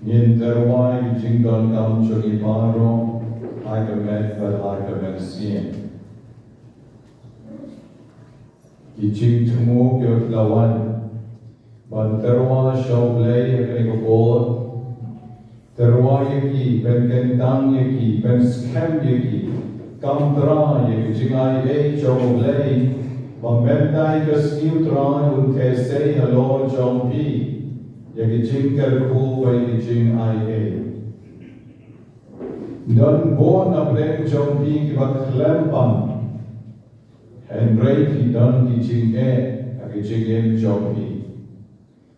nhìn terwai jing don kam cho iparo ai ka met và ai ka met sien ki jing tumu kyo lawan ban terwa show play akani ko bol terwa yaki ben kentang yaki ben scam yaki kam tra yaki jing ai e show play ban benedai ka skill tra un te say hello jong pi yaki jing kar ku wa yaki jing ai e don bon na blem jong pi ki ba klempam and break ki don ki jing e yaki jing em jong pi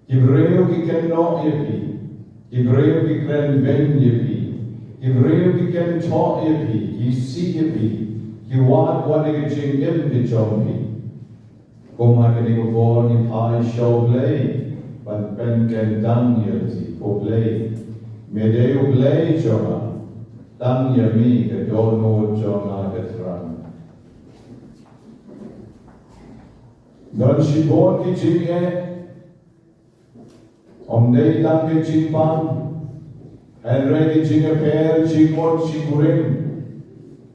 ki breu ki ken no yaki ki breu ki kren ben yaki ki breu ki ken to yaki ki si yaki ki wat yaki jing em ki jong pi koma ka ni ko bon ni pai show play but ben ken dang yelti ko play me de u play joma dang yami ke do no joma ke tran don shi bon ki jing e om dei dang ke jing pan and re ki jing e per jing mot shi kurim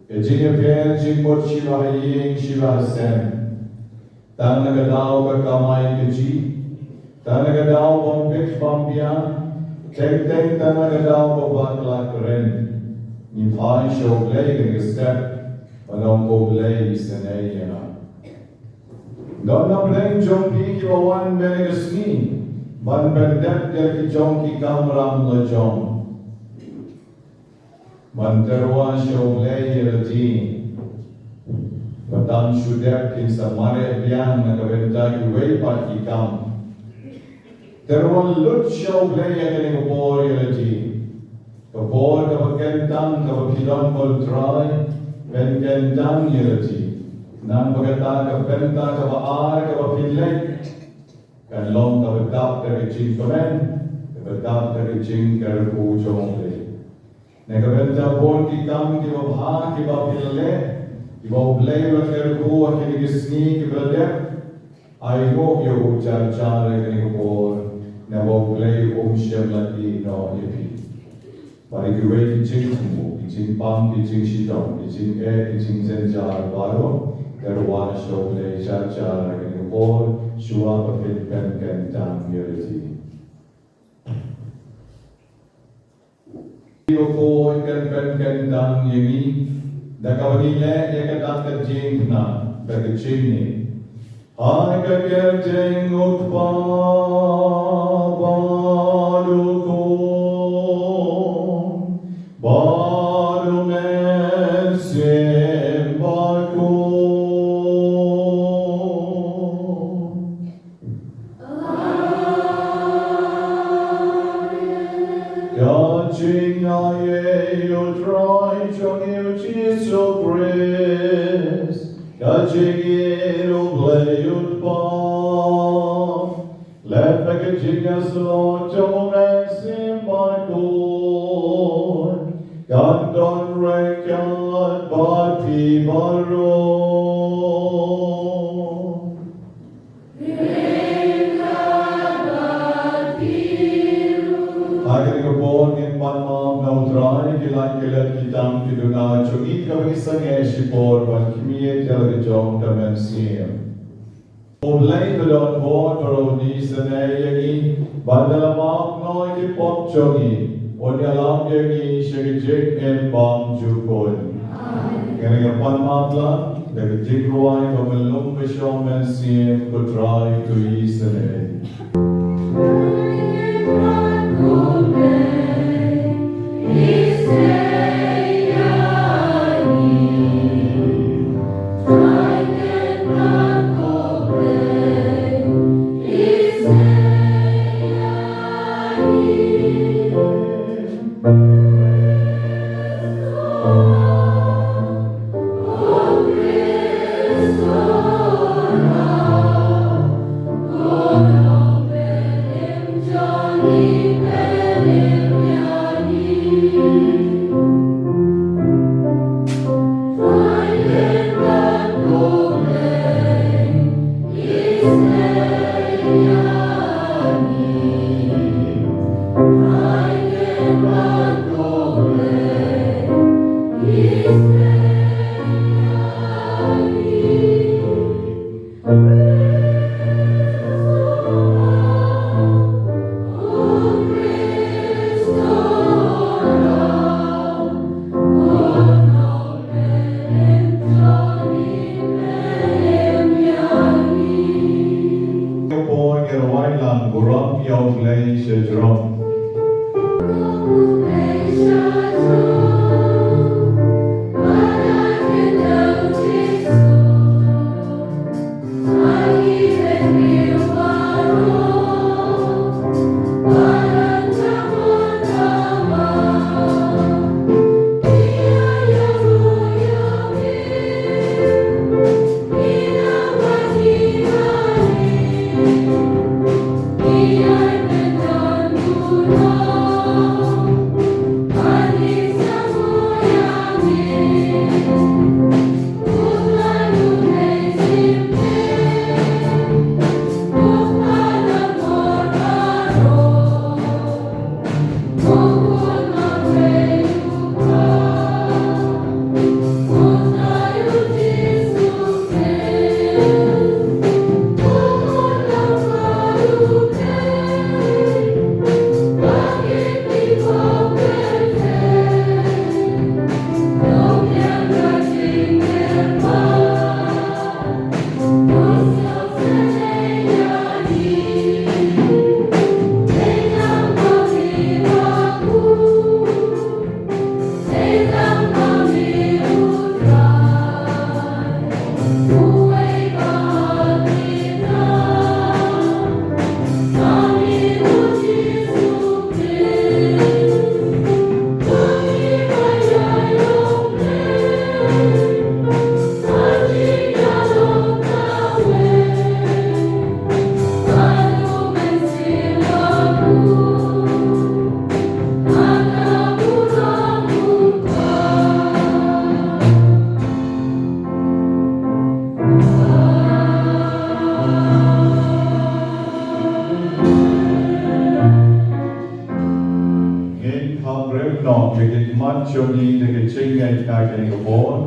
ke jing e per jing mot shi va ying shi va sen dang na ka dao ka kamai ke ji Tanaga daw bong bit bambia, tek tanaga daw bo bakla kren. Ni pai show play ke step, padong ko play sanay na. Don na play jong ki wan benega sni, ban bendep ki jong ki kamram la jong. Ban terwa show play yelati. Badam shudep ki samare biang na kabenta ki wei pa ki kam. There was lut show play again in war unity. The board of a kentang of a pilon will try, when kentang unity. Nan pagkatag of bentang of a ark of a pilek, and long of a doctor of ching command, of a doctor of ching karapu chongle. Negabenta board ki kam ki of ha ki ba pilek, ki ba play with karapu a kinigisni ki ba dep. I hope you char char again in war. Na wo play shem lagi no yepi. Pari ki wei ki jing tumu, ki jing pam, ki jing shidong, ki jing ki jing zen jar baro, terwa show play char char again all shua pa fit pen ken tang unity. Ko ko ken tang yemi, da kawani le ye ka tak ka jing na, da ka jing ni. I can get in buram yong lay shedrom. Choni de ke chingai ka ke ko bon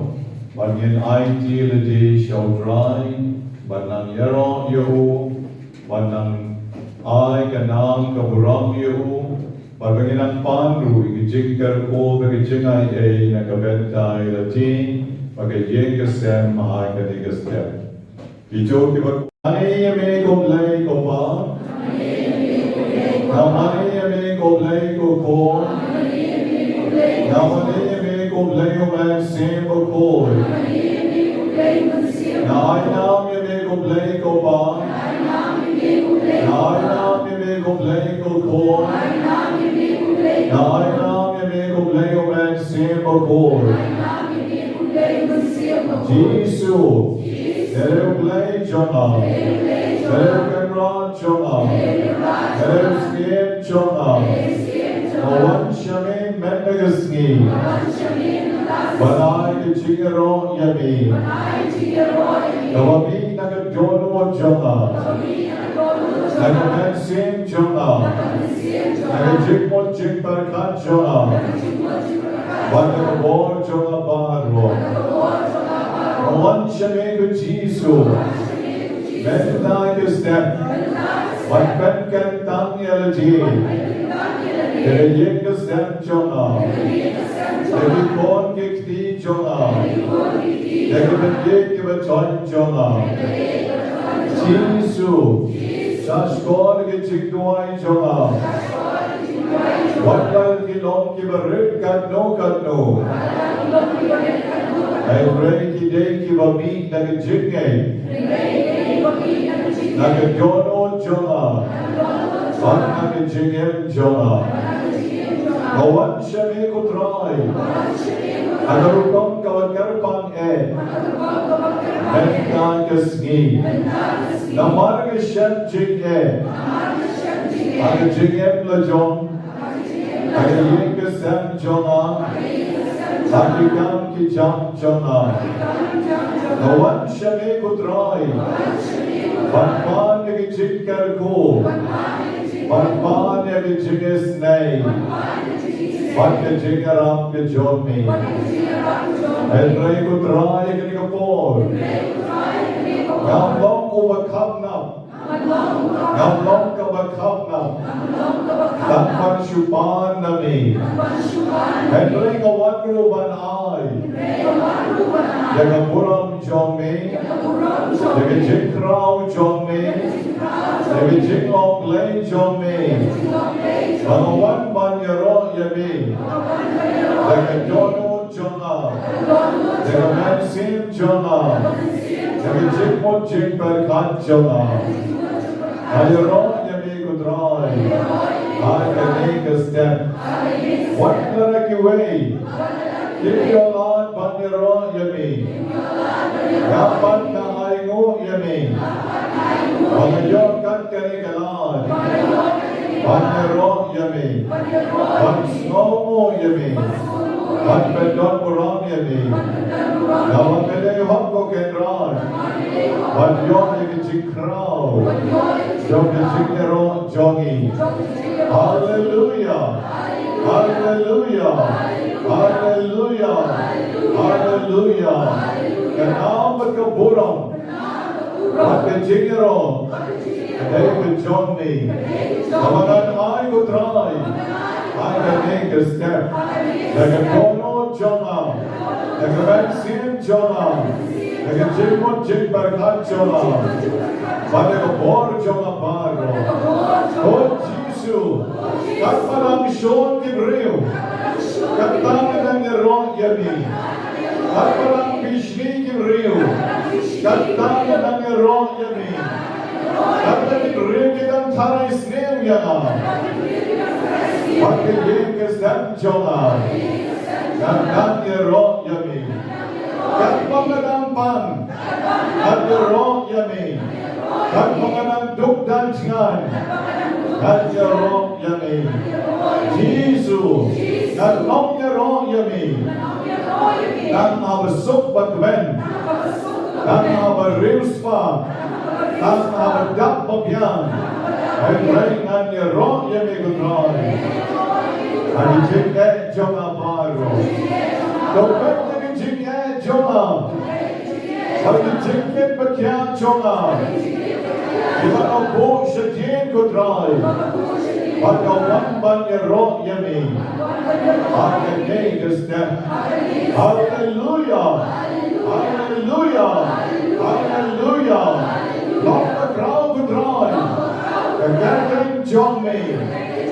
ban gen ai ti le di shall dry ban nang yero yo ban nang ai ka nam ka buram yo ban gen ang pan ru ke jingkar ko ke chingai e na ka bentai le ti ba ke ye ke sem ai ka de ke step ki jo ki ba ai me ko lai ko ba ai me ko lai ko ko Namaste me ko layo man sem ko koi. Nai nam me ko lay ko ba. Nai nam me ko lay ko koi. Nai nam me ko layo man sem ko koi. Jesus, there lay Jonah, there can run Jonah, there escape Jonah. One shamin mendagasni, banai ke chigaro yami, kawami naga jono Jonah, naga mansim Jonah, naga jikmon jikbarkan Jonah, banaga bor Jonah bahro. One shamin ke Jesus, mendai ke step, one pen kan tang yalaji. There is a step Jonah. There is born kikti Jonah. There is a joint Jonah. Jesus. Just God ke chikduai Jonah. What will ki long ki barit kat no. I pray ki day ki babi na ke jikne. Na ke jono Jonah. One ke jikne Jonah. Kawan syami ko try. Agar ukam kawan karpang Mentan kesni. Namar ke syam jing Agar jing lajong. Agar ye ke sam Jonah. Agar kam ki jam Jonah. Kawan syami ko try. Panpan ke jing ko. Panpan ke jing snai. What the jigger up the job me. And try to try again a ball. Now long over cup now. Now long over cup now. That one shupan me. And drink a one room one eye. Jaga buram jong me. Jaga jing krau jong me. Jaga jing ong lay jong me. Bangwan ban yaro yami. Jaga jono jonga. Jaga man sim jonga. Jaga jing mo jing berkat jonga. Ayaro yami kudrai. I can take a step. What can I way? Give your Lord ban yaro yami. Yapan na aingo yami. Bangayon kat kani kalad. Ban yaro yami. Ban snow yami. Ban bedon buram yami. Nawan mele hot ko kendran. Ban yon yaki chikrao. Jom chikero jongi. Hallelujah. Hallelujah. Hallelujah. Hallelujah. Kenam berkeburung. Pakai jingero. David John me. Kawanan I go try. I can make a step. Like a kono jonga. Like a vaccine jonga. Like a jingmon jing berkat jonga. Like a bor jonga paro. Oh Jesus. Kat parang Sean Gibril. Katang ng ron yami. Kat parang Bishni Gibril. Katang ng ron yami. Katang Gibril kitang taray snail yana. Pagkayeng kasam jonga. Katang ng ron yami. Kat panganang pan. Kat ron yami. Kat panganang dugdan jangan. Kat ron yami. Jesus. Kat long ron yami. Kat abasok bagwen. Kat abarilspa. Kat abadap bagyan. Ay rin ang ron yami gudray. Ay jingge jonga baro. Dokit na jingge jonga. Ay jingge bagyan jonga. Iban ang po siya jing gudray. Pagkawan ban ron yami. I can take a step. Hallelujah. Hallelujah. Hallelujah. Lock the crowd to drive. The gathering John me.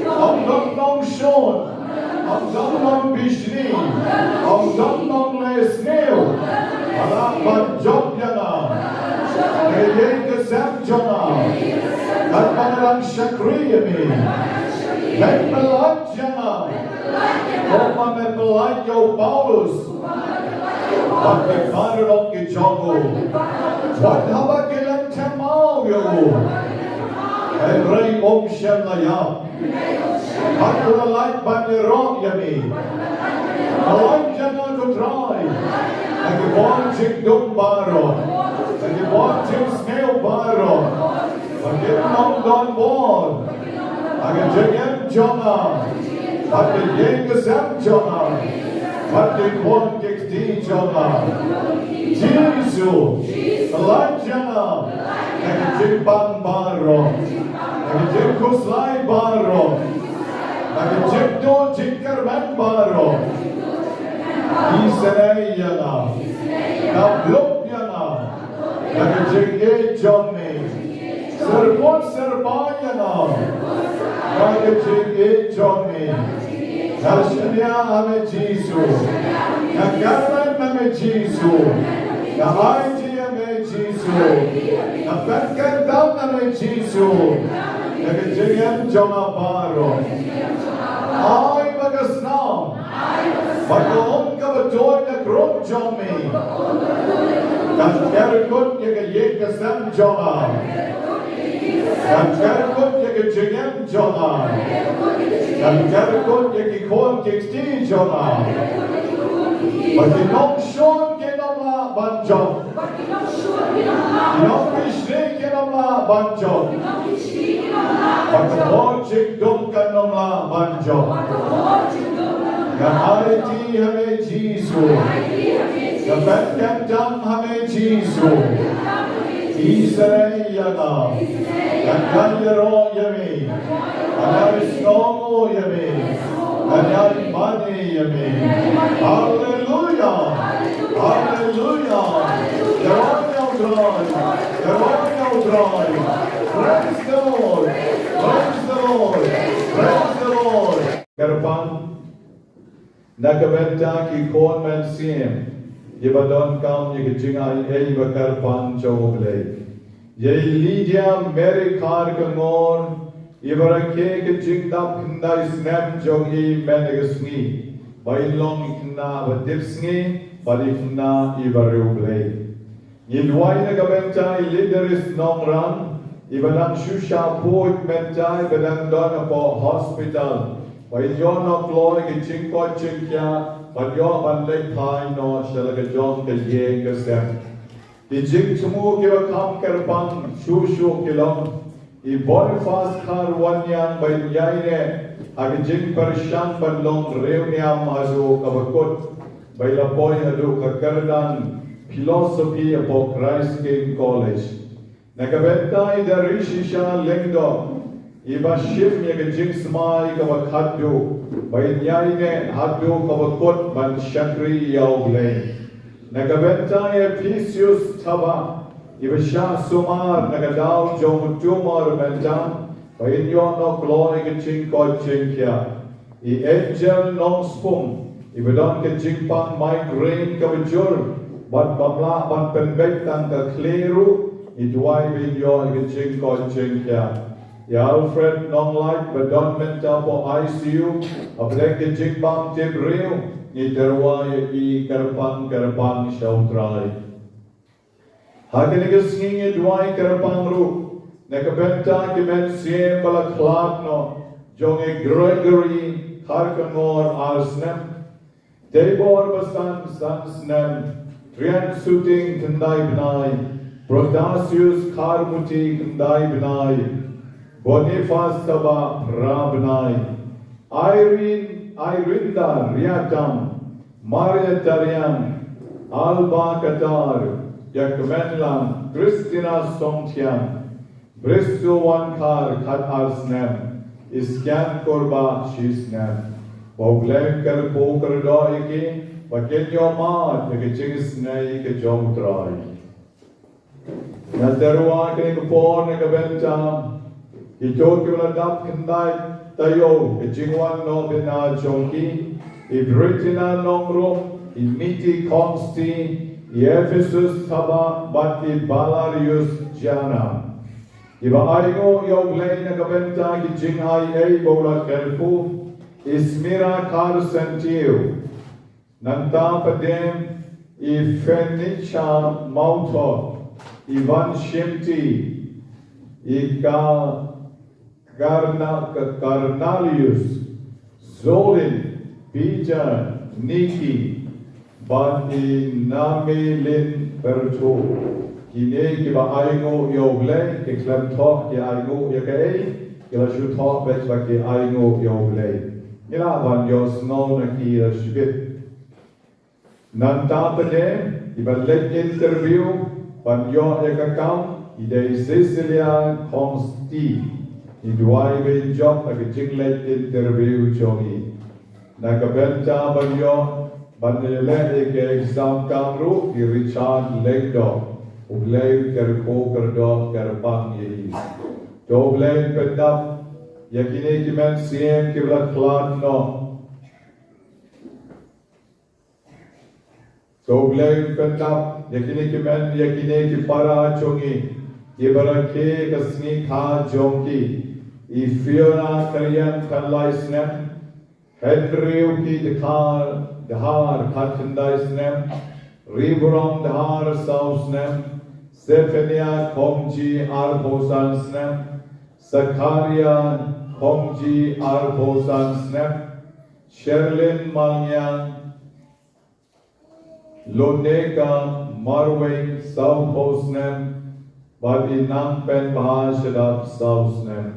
Ang damnang Sean. Ang damnang Bishni. Ang damnang Lesnil. Alapan John yana. Kayeng kasam jona. At pangalang Shakri yami. May pelat yana. Koma may pelat yo Paulus. At may paralok ki Jongo. Wat haba kilang temaw yo. Ay ray om siyam na yap. At kulalay banirok yami. Malay yana kutray. Ay kibon ching dung baro. Ay kibon ching snail baro. Ay kibon don bon. Ay kibon jonga. At kibon kasam jonga. At kibon kikti jonga. Jesus. Malay yana. Ay kibon baro. Ay kuslay baro. Ay kibon jingkarman baro. Isanay yana. Nablok yana. Nagajigay Johnny. Serpon serbay yana. Nagajigay Johnny. Nashanya ame Jesus. Nagaran ame Jesus. Nahaiti ame Jesus. Napagkandam ame Jesus. Nagajigay Jonga Baro. Ay magasnam. Pagkaon ka ba doon na group Johnny? Kankarikot yaga yekasam jonga. Kankarikot yaga jingem jonga. Kankarikot yaga kon kikti jonga. Pagkinong Sean kinama banjong. Kinong Bishni kinama banjong. Pagkabon chikdom kanama banjong. Kahariti hame Jesus. Kapagkandam hame Jesus. Israel yana. Kanyayaro yami. Kanarisnomo yami. Kanyarimani yami. Hallelujah. Hallelujah. try. Praise the Lord. Praise the Lord. Praise the Lord. Karpang nakabenta ki kon men siem. Ibadon kam ye jingai ei bakarpang choble. Ye Lydia Mary Kar Kangor. Ibarake ke jingdap kndai snap jogi menegasni. Bailong ikna badipsni badikna ibaruble. Yilwai nagabenta leaderis nongran. Ibalang shusha poit mentai badang don po hospital. Bailong no glory ke jingko jingkya. Bayo banlek thai no shalagajong ke ye ke sem. Di jing tumu kiwa kam kerpang shushu kilong. I Boniface Kar Wanyang by Yaine, Agijing Parishang Banlong Reuniam Hadu Kabakut, by Lapoy Hadu Kakardan, Philosophy of Christ King College. Nakabentai the Rishisha Lengdo, Iba Shif Yagijing Smai Kabakadu, by Yaine Hadu Kabakut Ban Shakri Yauble. Nakabentai Episius Taba. Ibasha Sumar Nagadao Jom Tumor Benjam, Bainyon no glory Ching Ko Chingkia. I angel non spum, Ibadon ke Jingpang migraine Kavajur, but Babla Ban Penbektan the Kleru, Idwai Binyon ke Ching Ko Chingkia. Ya Alfred non light, but don't menta po ICU, a black ke Jingpang Tibril, Iterwai I Karpang Shautrai. Hakinigas ngingi duai kerapangru, nekabenta kimen siem balaklatno, jonge Gregory Harkangor arsnem, Debor basan sansnem, Trian suting kendai benai, Protasius Karmuti kendai benai, Boniface Taba Rabenai, Irinda Riatam, Maria Tarian, Alba Qatar, Yakmenlam, Christina Songtian, Bristol one car cut arsnem, Iskan Korba Shisnem, Boglem Kerpoker Doiki, Bakenyo Mat, Nekaching Snake, a Jom Try. Naterwa Kenipor Nekabenta, he told you a dap can night, Tayo, a Jingwan no Bena Jonki, if Britina Nongro, in Miti Consti, Ephesus Taba Bati Balarius Jana. Iba Aigo Yoglay Nakabenta Jinghai A Bola Kelpu, Ismira Kar Sentiu, Nanta Padem, Ifenicha Mauto, Ivan Shimti, Ika Karnalius, Zolin, Peter, Niki, Bati Nami Lin Berto, Kine Kiba Aigo Yogle, Kiklem Talk, Aigo Yake, Kilashu Talk, Betwaki Aigo Yogle. Ilavan Yos no Naki Shibit. Nantapade, Iba let interview, Banyo Yakakam, Ide Sicilia Consti, Idwai Job, a jinglet interview Jogi. Nakabenta Banyo. Banele ke exam kamru di Richard Legdo, ublei kerko kerdo kerpang yei. Do ublei pendap yakine kimen siem kiblat klan no. Do ublei pendap yakine ki para chongi, ibarake kasni kha jongi, ifiona karian kanlai snap, Henry ki dekar. Dahar Katendisnem, Riburam Dahar Sausnem, Stephania Komji Arbosansnem, Sakaria Komji Arbosansnem, Sherlin Manyang, Loneka Marwing Sausnem, Badi Nampen Bahashadap Sausnem.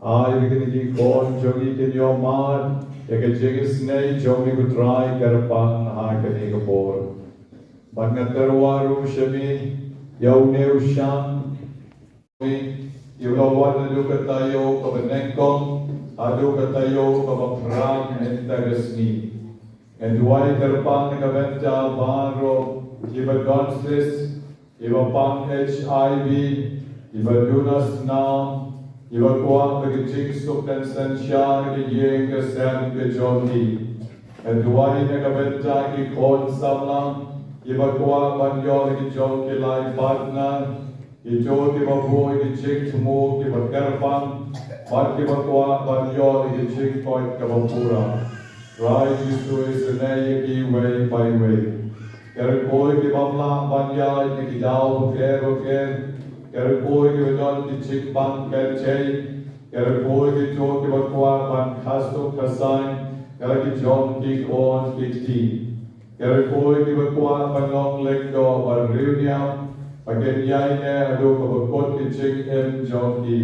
I begin to call Jogi in your mind. Yakajingisne Jogi could try Karapang Hakanigapor. Bagnatarwaru Shami, Yauneu Sham, Yukawan Lukatayo of a Nenkong, Adukatayo of a Pram and Tagasni. And why Karapang Nagaventa Baro, Ibadonsis, Ibapang HIV, Ibadunas nam, Ibakuang Bagijing Sukdan Sanshan Giyeng Kasem Gijoni, Eduay Nagabenta Gikon Samlang, Ibakuang Banyo Gijong Kilay Partner, Ijo Gibaboy Gijing Tumo Gibakarpang, Mat Gibakuang Banyo Gijing Koit Gabapura, Rai Jisu Isanay Gi Way by Way, Kerkoy Gibamlang Banyay Gidaw Ker, Kerkoy Gibadon Gijing Pang Kerchay, Kerkoy Gijong Gibakuang Ban Kasto Kasain, Kergijong Gikon Gikti, Kerkoy Gibakuang Banong Lengdo Barriuniam, Bakyndai haduh kabakot Gijing M Jongki,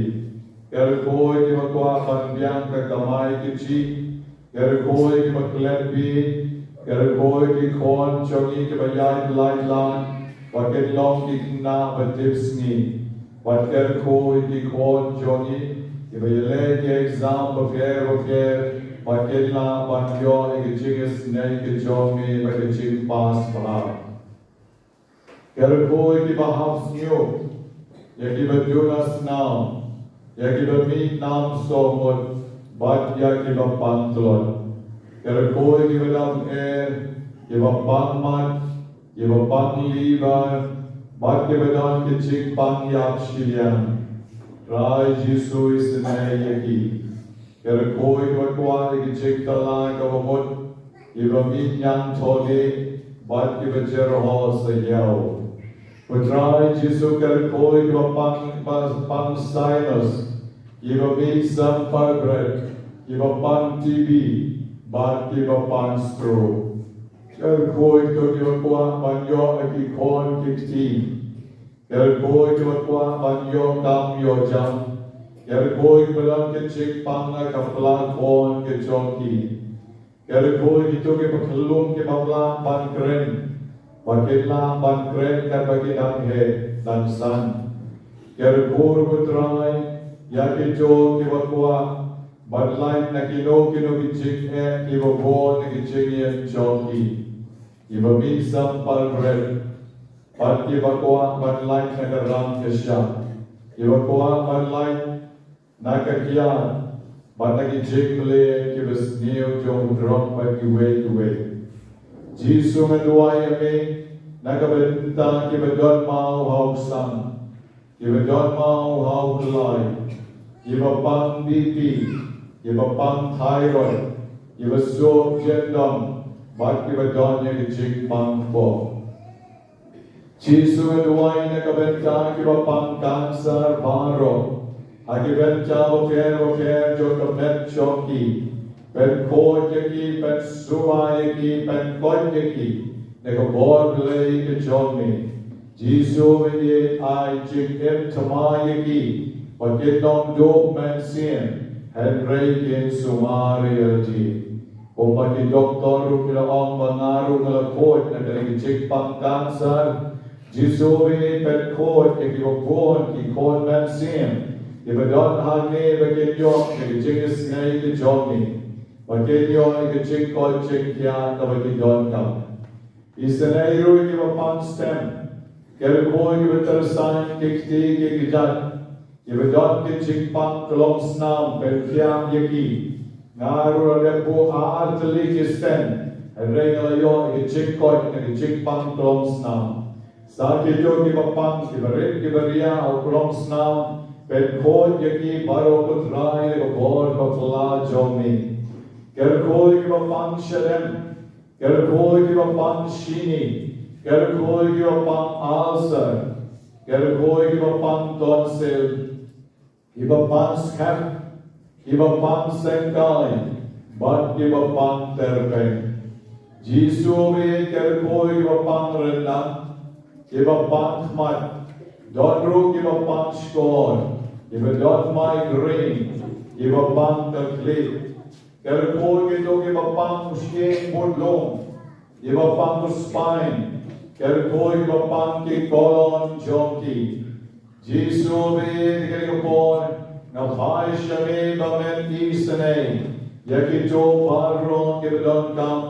Kerkoy Gibakuang Banbiang Kakamay Gichi, Kerkoy Gibaklebi, Kerkoy Gikon Jongi Gibayay Lailan, Bakyndong Gikna Batipsni, Kerkoy Gikon Jongi, Gibayale Exam Baker, Bakyndla Banyo Gijing Snake Gijongi Bagijing Pas Bahar. Kerkoy Gibahams New, Yagibadunas Nam, Yagibamit Nam Somot, Bat Yagibapantlon, Kerkoy Gibadam Air, Gibapangmat, Gibapang Libar, Bat Gibadan Gijing Pang Yakshilian, Rai Jisu Isanay Yagi, Kerkoy Gibakwa Gijing Talang Gabamot, Gibamit Yang Toli, Bat Gibajeroho Sayaw. Putrai Jisu Kerkoy Gibapang Sinus, Gibamit Sampar Bread, Gibapang TB, Bat Gibapang Stroke. Kerkoy Gibakwa Banyo Agikon Kikti, Kerkoy Gibakwa Banyo Kam Yojam, Kerkoy Gibalang Gijing Pang Kaplang Kon Gijonki, Kerkoy Gitugi Pakalung Gibaplang Pankren, Bakyndla Pankren Kabagidang He dan San, Kerkoy Putrai, Yakijo Gibakwa, Badlain Nakino Gijing E Gibabon Gijing Jonki, Gibamit Sampal Bread, Bat Gibakwa Badlain Nagaram Kesha, Gibakwa Badlain Nakakian, Bat Nagijing Le Gibas Neo Jong Drong Bagi Way. Jisu Meduay Ame, Nagabenta Gibadon Mau Hau Sang, Gibadon Mau Hau Kulai, Gibapang BP, Gibapang Thyroid, Gibasok Jendom, Bat Gibadon Yagijing Pang Po. Jisu Meduay Nagabenta Gibapang Cancer Baro, Agibenta Ofer Jokamet Choki, Ben Kodjaki, Ben Sumayaki, Ben Kodjaki, Negabor Blay Gijoni, Jisu Midi I Jig M Tamayaki, Bakyndong Dog Man Sien, Henry Sumari Ji, Kumati Doktor Rukilaong Bangaru Nalakot, Nagajig Pang Cancer, Jisu Midi Ben Kodjaki, Bakon, Kikon Man Sien, Ibadon Hagne Bakyndong, Nagajig Snay Gijoni, Bakyndong Gijing Kodjing Kya Kabagidon Kam. Isanayro Gibapang Stem, Kerkoy Gibatarsan Kikti Gigijat, Gibadon Gijing Pang Kalong Snam, Benkiam Yaki, Naru Alepo Aartali Gisten, and Regalayo Gijing Kod, and Gijing Pang Kalong Snam. Sakyo Gibapang, Gibarit Gibaria, Kalong Snam, Benkod Yaki, Barokut Rai, Gabor Bakla Jomi. Kerkoy Gibapang Shalem, Kerkoy Gibapang Shini, Kerkoy Gibapang Ulcer, Kerkoy Gibapang Tonsil, Gibapang Scap, Gibapang Sengkai, Bat Gibapang Terpeng. Jisu Me Kerkoy Gibapang Rendang, Gibapang Khmat, Donru Gibapang Skor, Gibadon Migraine, Gibapang Taklit, Kerkoy Gito Gibapang Muskeng Budlong, Gibapang Spine, Kerkoy Gibapang Kikolon Jonki, Jisu Me Gigapon, Napai Shame Bamen Isanay, Yakito Paron Gibadon Kam,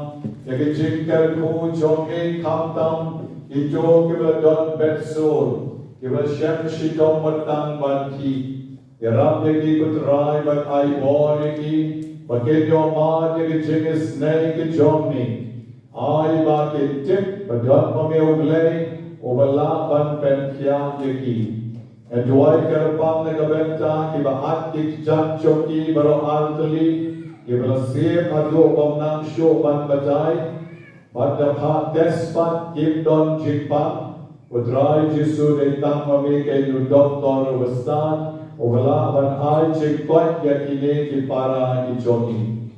Yakijing Kerkoy Jonki Kamtam, Ito Gibadon Betsol, Giba Shem Shidom Matang Banki, Yarab Yaki Putrai Bat Aibor Yaki, Bakin Yomad Yaki Jingis Nake Jomni, Ai Baki Tip, Badot Mame Uglay, Obala Ban Pen Kia Yaki. And Dwight Karapam Negabenta, Kiba Atik Jan Choki, Baro Altali, Giba Siem Haduh Bamnang Sho Ban Batai, Badapha Despat Gimdon Jikpan, Udrai Jisu de Tamame ke nu doktor Westan, Ovala Ban Ai Jikpat Yakine ki para ki Joni.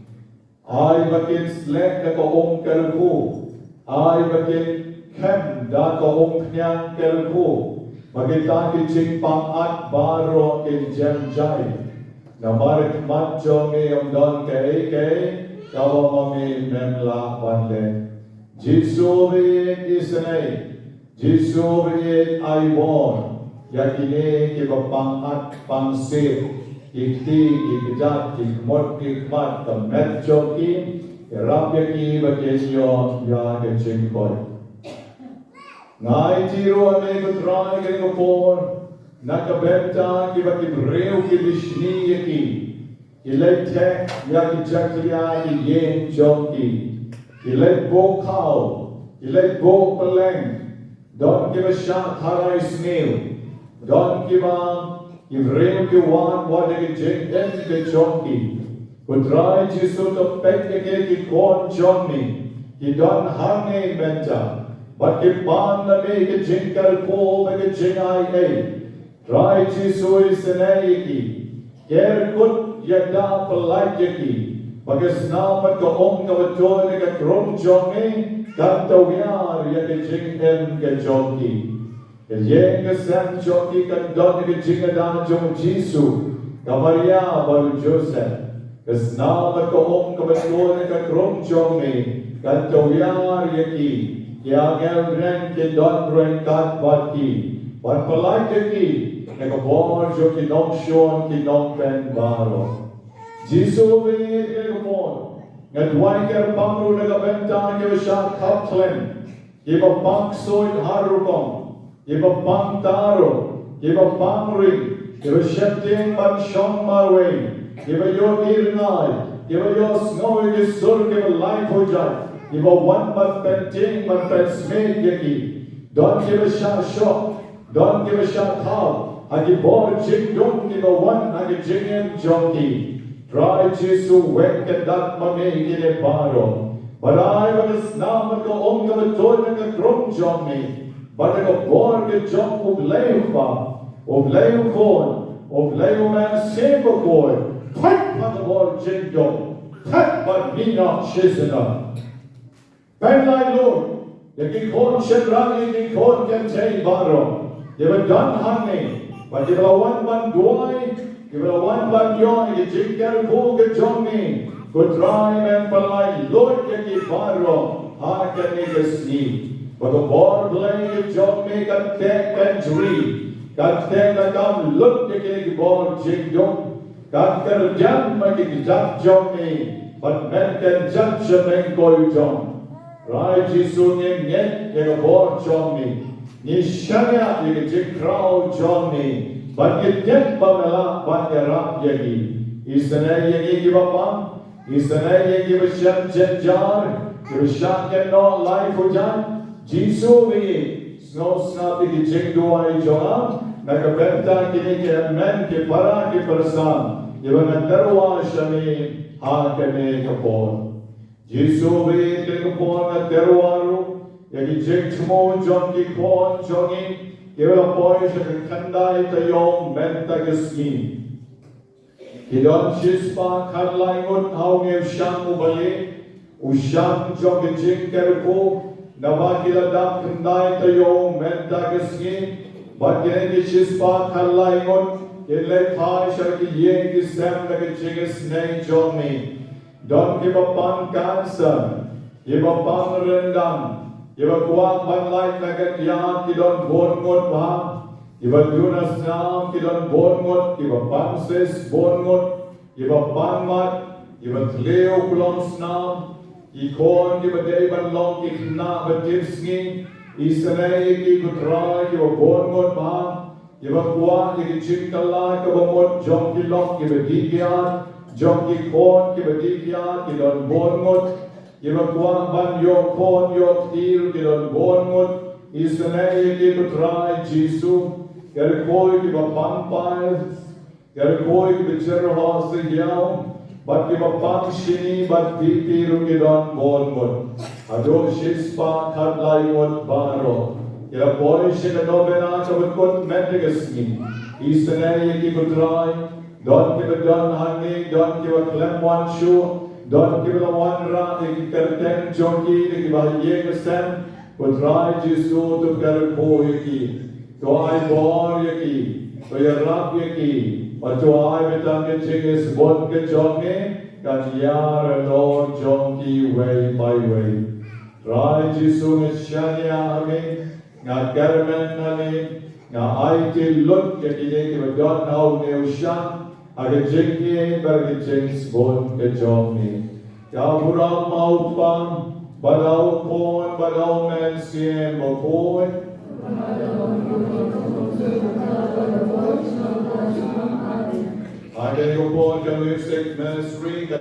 Ai Bakin Slek na Kaong Kerku, Ai Bakin Kem da Kaong Knyang Kerku, Bagita ki Jikpang At Baro ki Jem Jai, Namarik Mat Jongi Om Ke Eke, Kawamami Memla Banle. Jisu Vik Isnei, Jisu Vik Aibon, Yakine ki Bapang At Pangsir, Ikti, Ikjat, Ikmot, Ikmat, Kamet Joki, Irapyaki Bakenyo, Yag Chingkoi. Ngai Tiro Ame Kutrai Gengopor, Nakabenta ki Bakibreu ki Lishni Yaki, Iletek Yaki Jakya ki Yen Joki. Ilay bo cow, ilay bo peleng, don't give a shot harai snail, don't give a ivreim ki wan wadegi jeng ki chonki, kutrai jisu to pekke ki kon chonni, ki don hange menta, but ki pan na me ki jinkar ko me ki jingai ei, trai jisu isenei ki, ker kut yada pelajeki. Bagas namat ka om ka betul ka krom jongi kan tawyar ya ke jing em ke jongi ke ye ke sam jongi kan don ke jing da jong Jisu ka Maria baru Joseph kes namat ka om ka betul ka krom jongi kan tawyar ya ki ya gel ren ke don ren kat baki pan palai ke ki ka bor jo ki nom shon ki nom pen baro Jisu be Gomor, Gadwai Kerpamru Negabenta Givashat Kaptlen, give a punk soid Harukon, give a punk taro, give a punk ring, give a shepting ban shong marway, give a your irnai, give a your snowy sur, give a life hojai, give a one but penting but pen smake yaki, don't give a shot shot, don't give a shot how, I give board chick, don't give a one, I give jingin jockey. Try Jisu wek ke dat mame gine paro. But I was naman ko om ka betul ka krom jomni. But ka bor ke jom ugleu pa. Ugleu kon. Ugleu man sebo kon. Pat pa ka bor jingdom. Pat pa mina shisena. Penlai Lord. Yaki kon shenrangi ki kon ken tay baro. Yeva dan hangi. But yeva one duai. Give it a one but yon, you jig get go get Johnny. Good try and polite, Lord Yaki Baro, I can make a sneak. But the board playing Johnny got take and tree. Got take the come look the cake board jig don't. Got get a jump making jump Johnny. But men can judge a man call John. Right, Jisu yet, get a board Johnny. Nishanya, you can jig crowd Johnny. But you get Pamela, but you rap yagi. Is the name you give a pump? Is the name you give a shem jet jar? Give a shank and not life for John? Jisu we snow snappy jing do I John? Nakabenta ki men ki para ki person. Even a terwa shami ha can make a pawn. Jisu we take a pawn at terwaru. Yagi jing tmo John ki pawn jogging. Give a boy to Kandai to Yom Bentagaskin. Kidon Shispa Kadlaingut Hauge Sham Ubali, Usham Jogajik Kerko, Navakila Dam Kandai to Yom Bentagaskin, but Yengi Shispa Kadlaingut, Yelek Shaki Yengi Sam Nagajigis Name Johnny. Don't give up on cancer, give up on rendang. Iba kuang banlay nagat yan, kidon bongot baham. Iba dunas nam, kidon bongot, iba panses bongot, iba panmat, iba tleo kulons nam, ikon, iba day banlong ikna batifsngi, Isane ki kutrai ki bon ngot ma, ki bakwa ki chinkala ki bamot jom ki lok ki bedikiat, jom ki kon ki bedikiat ki don bon ngot, ki bakwa ban yo kon yo tir ki don bon ngot, isane ki kutrai Jisu, ki koi ki bapang pais, ki koi ki bicerho se yaw, bat ki bapang shini bat tir ki don bon ngot. Haduh shispa kadlai ngot baro. Kira boy shina nobena kabut mendigasni. Isane ki kutrai. Don ki don hangi. Don ki klem wan shu. Don ki wan ra. Ki kerten joki. Ki bahye kesem. Kutrai Jisu tu kerpo ki. To ai bor ki. To yarap ki. To ai betang ke chingis bon ke joki. Kan yar Lord joki way by way. Rai Jisu ngeshanya amin, nga kermen amin, nga aiti lut ke kine ki badon au neushan, aga jengki bergi jengs bon ke jomni. Ya buram maupam, badau pon, badau men sien mo pon. Aga yo pon ke music ministry.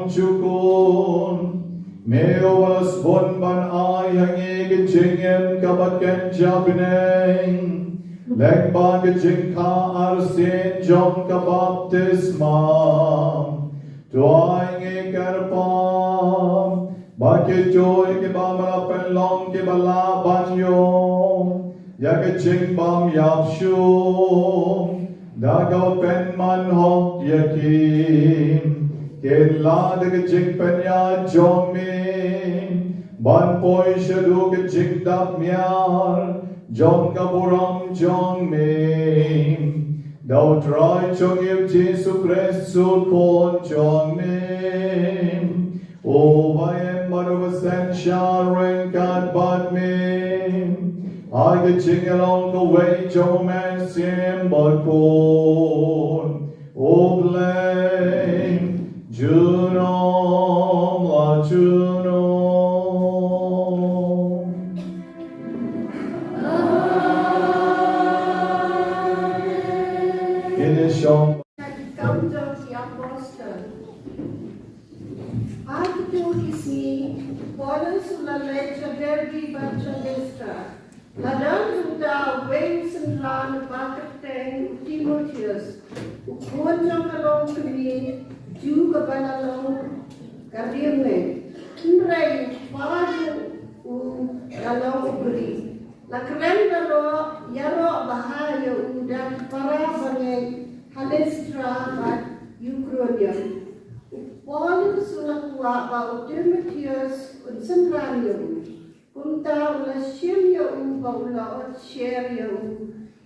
chukun. Meowas bon ban ai hangi gejingem kabaken jabneng. Lek ba gejing ka arsin jom ka baptismam. Tuai nge karpam. Baki joy ke ba mga penlong ke bala banyo. Ya gejing bam yapshum. Dagaw pen man hok yakim. Ken la de gejing penya jongmin. Ban poi shadu gejing dap miar. Jong kaburam jongmin. Dau try chong yip Jesu Christu kon jongmin. O bayem maruvasen sharing God but me. I get ching along the way, Joe man sim but corn. O blame, Juno, la Juno. In the shop. Come to the apostle. Haduh isi, polen sulla legge verbi bacia destra. Ladan hunda wings and run bakateng Timotheus. Ukonjang along to me, juga banalong kariune. Nrai padu along ugri. La krenda lo yaro bahaya udah para bangai Halestra bat Ukrainian. Polen sulla kuwa ba Timotheus und Sanranium. Punta ula share ya ba ula ot share ya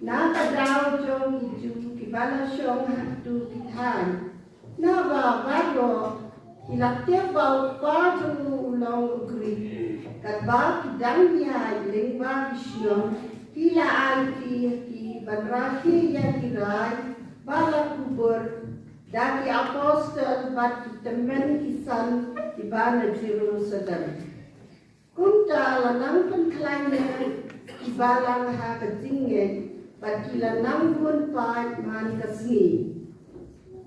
na kadao jong iju kibala shong hatu kithan na ba baro ilakte ba pa jong ulong ugri kat ba kidang ya ling ba kishyo kila anti banraki ya kirai bala kubur daki apostel bat temen kisan di bana Jerusalem. Kunta lanang penklangnya ibalang ha kejingen, bat kila nanggun pat man kasni.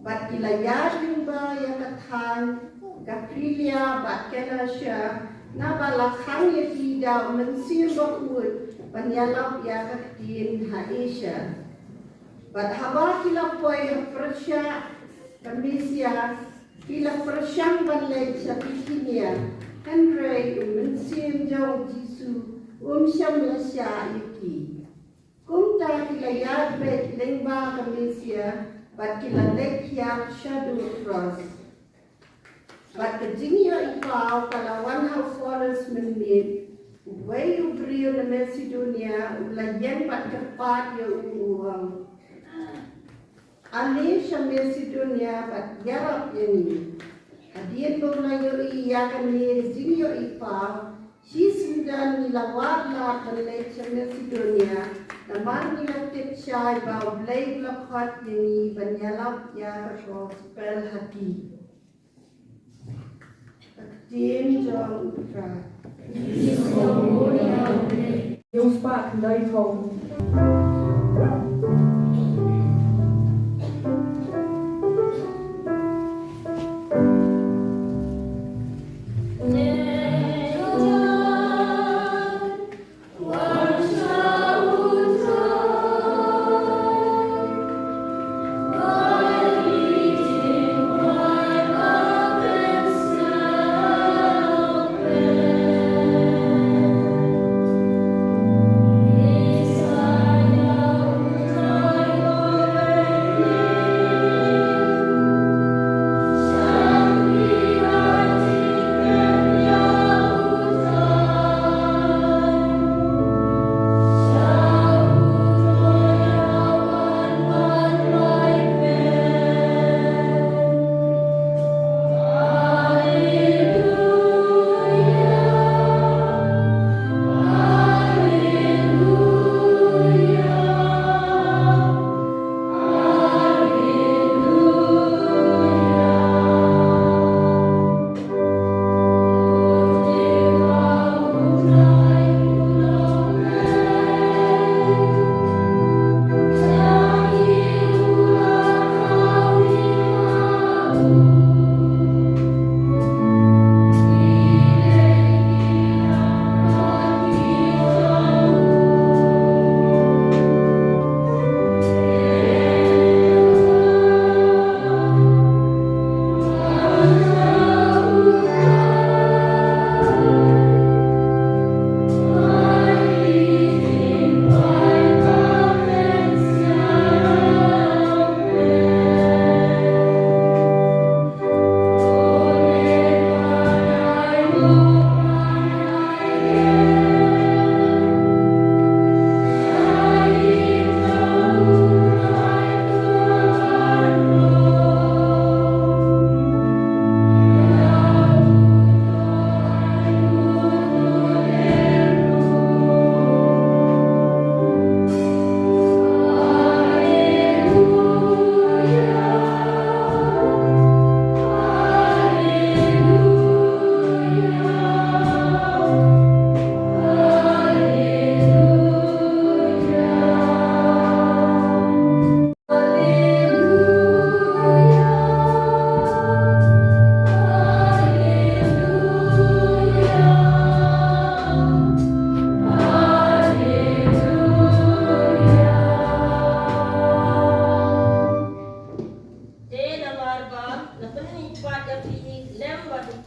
Bat kila yading ba ya kathan, kaprilia bat kela sya, na balakhang ya tidak mensir bakut, panyalap ya katin ha Asia. Bat haba kila poy ha persya, permisia, kila persyang balai sa pikinia. Henry mensim jauh Jisu syam lasya iki. Kumta kila yad bet lengba Malaysia bat kila lekya shadow cross. Bat kejingya ipau kalawan ha forest menit. Way ubrio na Macedonia ulayan bat kepat ya uang. Ale sa Macedonia bat yarap yani. Hadian berlayu ia akan jingyo ipa, si sudah nilawat lah Malaysia Macedonia, naman nilatit siya bawa blay lakot yang banyalap ya spell hati. Hadian jong utra. Yung bakyndai kong. Israel.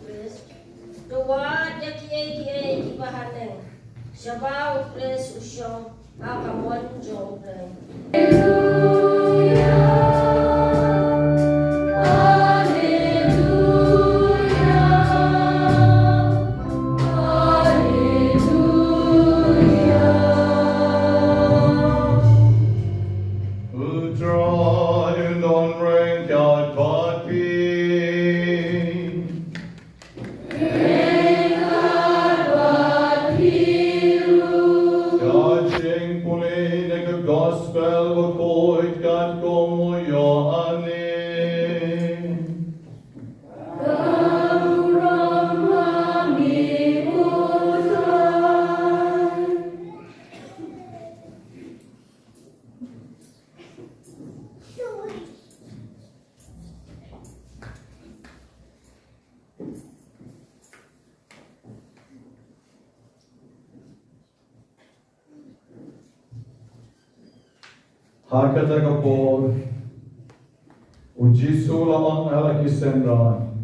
Christ. The word ki bahaneng. Shabao Christ usyong akamon jong Christ. Hakata kapor, ujisu lamang halaki senran.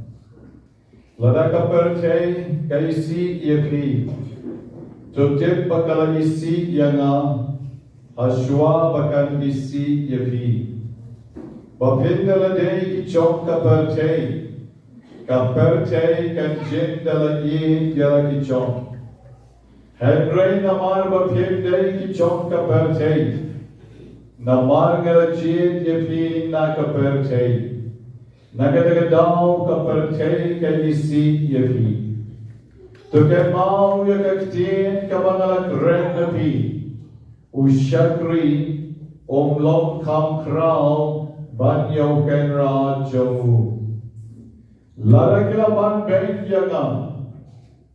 Lada kaperte kaisi yepi, tutip bakal isi yanga, aswa bakal isi yepi. Bapindala day kichok kaperte kanjin dala yala kichok. Henry namar bapindala kichok kaperte. Namar ngalachit yepi na kaperte, nagadagadaw kaperte kalisi yepi. Tukemau yakaktin kamangalak rendapi, ushakri omlom kam krao banyaw kenra jamu. Larakila ban ben yagam,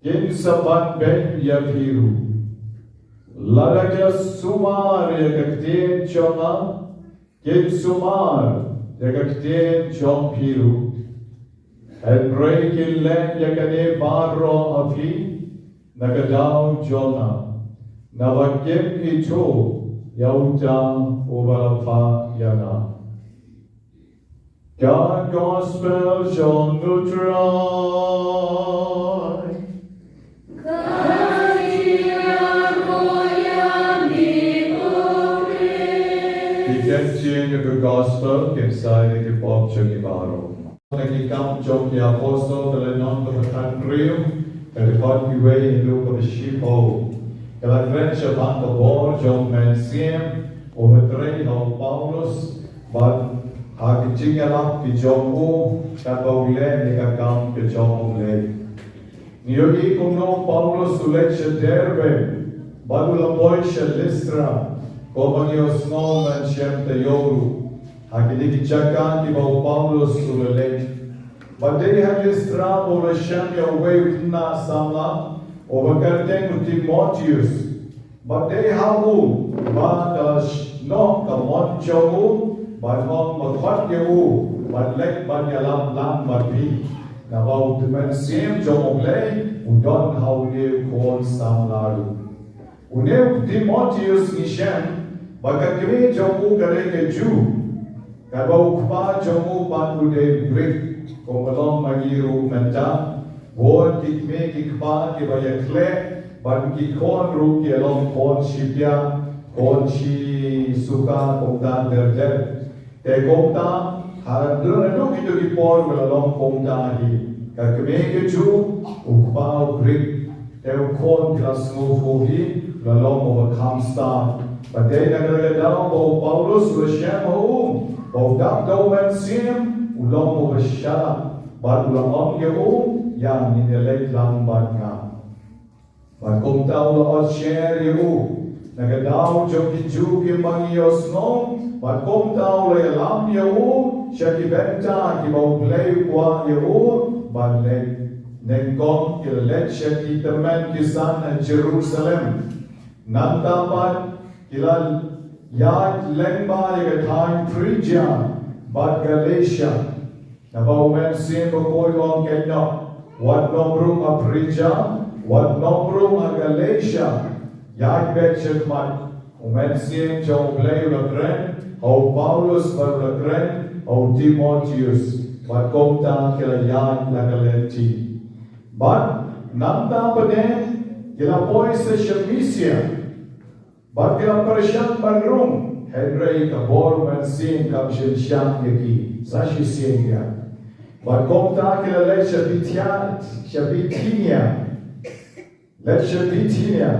kinsa ban ben yapiru. Laraja sumar yakaktin chonga, kin sumar yakaktin chong piru. Henry kinlen yakane barro api, nagadaw jonga. Navakim ito, yauta uvalapa yana. God gospel shall nutrai. Change the gospel inside the pop changibaro. Nakikam chok the apostle the non of the country, and the God we way in look of the sheep hole. The adventure on the ball, John Mansiem, over three of Paulus, but Hakichingala, the Jomu, Kapole, the Kakam, the Jomule. Niogi Kuno, Paulus, Ulecha Derbe, Badula Poisha Listra. Komanios nomen shemte yoru, hakidiki chakan ki bau Paulus ulele. But they had this trouble with Shem Yahweh with na samla, overcoming Timotheus. But they have but no kamon chogu, but no makwat yehu, but lek but yalam lam but pi. Now about the men same jomogle, udon how they call samlaru. Unev Timotheus Nishem, Bakakre Jomu Kareke Jew, Kabaupa Jomu Pangude Greek, Komalom Magiru Menta, Word Kikme Kikpa, Kibayakle, But Kikon Ruki along Kon Shipya, Kon Shi Suka, Komta Derjet, Te Komta, Hadrunu Kitu Kipor, along Komta Hi, Kakme Jew, Ukpa Greek, Te Kon Krasnofovi, Lalong overcome star. But they never down, Paulus, Rashem, O Dam Doman Sim, Ulong over Shala, but Ulang Yehu, Yang in the late Lang Badna. But come down or share Yehu, Nagadaw, Joki Juki Mangios no, but come down like a lamb Yehu, Shaki Benta, Kibo Play Kwa Yehu, but Nengom, Kilet Shaki the man Kisan and Jerusalem. Nandamat kilal yad lengba yagathan Phrygia, but Galatia. Nabau men sin before long kenya. What nombrum a Phrygia, what nombrum a Galatia. Yad betchet mat. Men sin jom play la gren, how Paulus var la gren, how Timotheus. But komta kila yad la kalenti. But namta paden kila poise shamisia. But kila parashan banrum. Henry kabor man sim kapshin sham yaki. Sashi siya. But komta kila let shabitinia. Let shabitinia.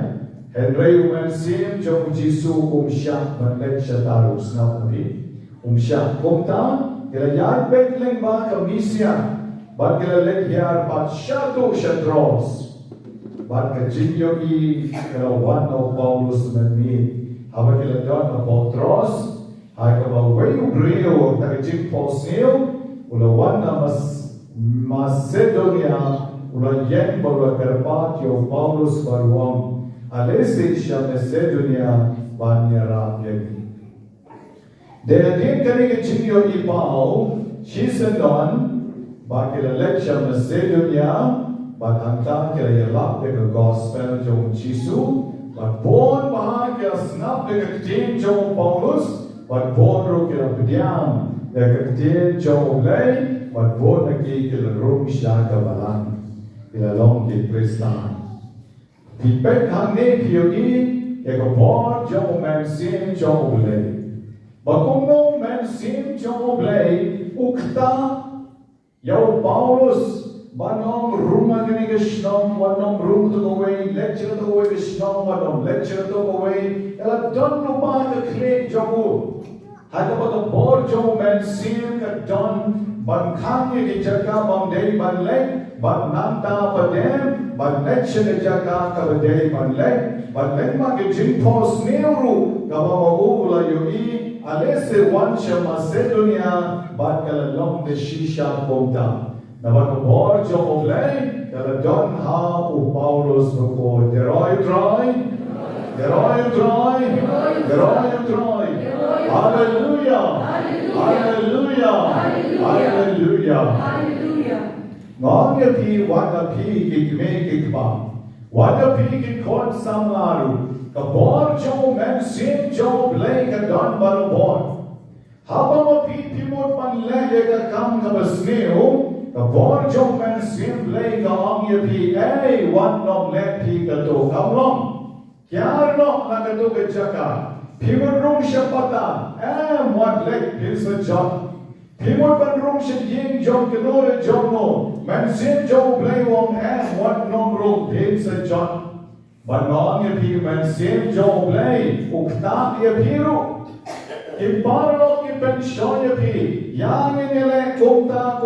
Henry man sim jong jisu sham man let shatarus na nabi. Sham komta kila yad betlen ba kamisia. But kila let yar pat shatu shatros. But kajinyo kila one of Paulus man me. Haba kila don na potros. Hai kaba wayu brio takajin posnil. Ula one na Macedonia. Ula yen ula Carpatio Paulus baruam. Alesisha Macedonia banyara yegi. Dea din kanige jinyo ipao. Shisendon. Bakila lecture Macedonia. But anta kila yalap deka gospel jong Jisu. But born baha kila snap deka tin jong Paulus. But born ro kila pediam. Deka tin jong lay. But born aki kila rum shaka balan. Kila long ki Kristan. Pipet hangni piyogi. Eka born jong man sim jong lay. But kung no man sim jong lay. Ukta. Yaw Paulus. Banom rumah kini kesnom, banom rum to away, lecture to away kesnom, banom lecture to away. Ela don lupa ke klik jogu. Hada baga bor jogu man sim ke don ban kami di jaga bang day ban lek, ban nanta padem, ban lecture di jaga ke day ban lek, ban lemma ke jin pos neuru, kawa ula yoi, alese wansha Macedonia, ban kala long de shisha komta. Nabat bor jong oblay, kala don ha u Paulus bako deroi droi, Hallelujah, Hallelujah. Ngong yapi wada pi gikme gikba, wada pi gikon samaru. Kabor jong men sim jong oblay ka don barobor. Haba mo pi pimot man lege ka kam ka basneo. Kabor jong man sim lay ka ang yapi ay wan nom let pi ka to kamlong. Kyar no na ka to ka jaka. Pimot rung siya pata. Wat lek pil sa jok. Pimot ban rung siya ying jong kinore jong no. Man sim jong lay wong wat nom rung pil sa jok. Ban ang yapi man sim jong lay ukta yapi ru. Ibarlo ki pensyon yapi. Yang inile kumta.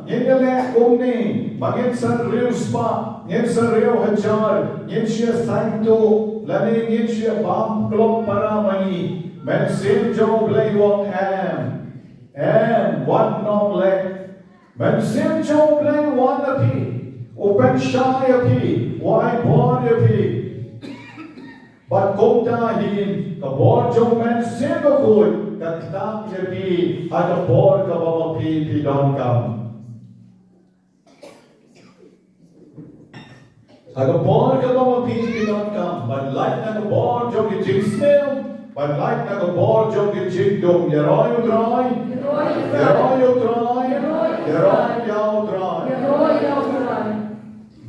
Inile kumni. Bagit sa rius pa. Ngin sa riyo hajar. Ngin siya sankto. Lani ngin siya bam klop para mani. Men sim jo blay wong wat nong lek. Men sim jo blay wan api. Upen shy api. Why born api. But kumta hin. Kabor jo men sim agud. Kakta yapi. At kabor kabamapi pidon kam. Agabor kabama pi not come, but like agabor jog jig smell, but like agabor jog jig dom yeroy dry.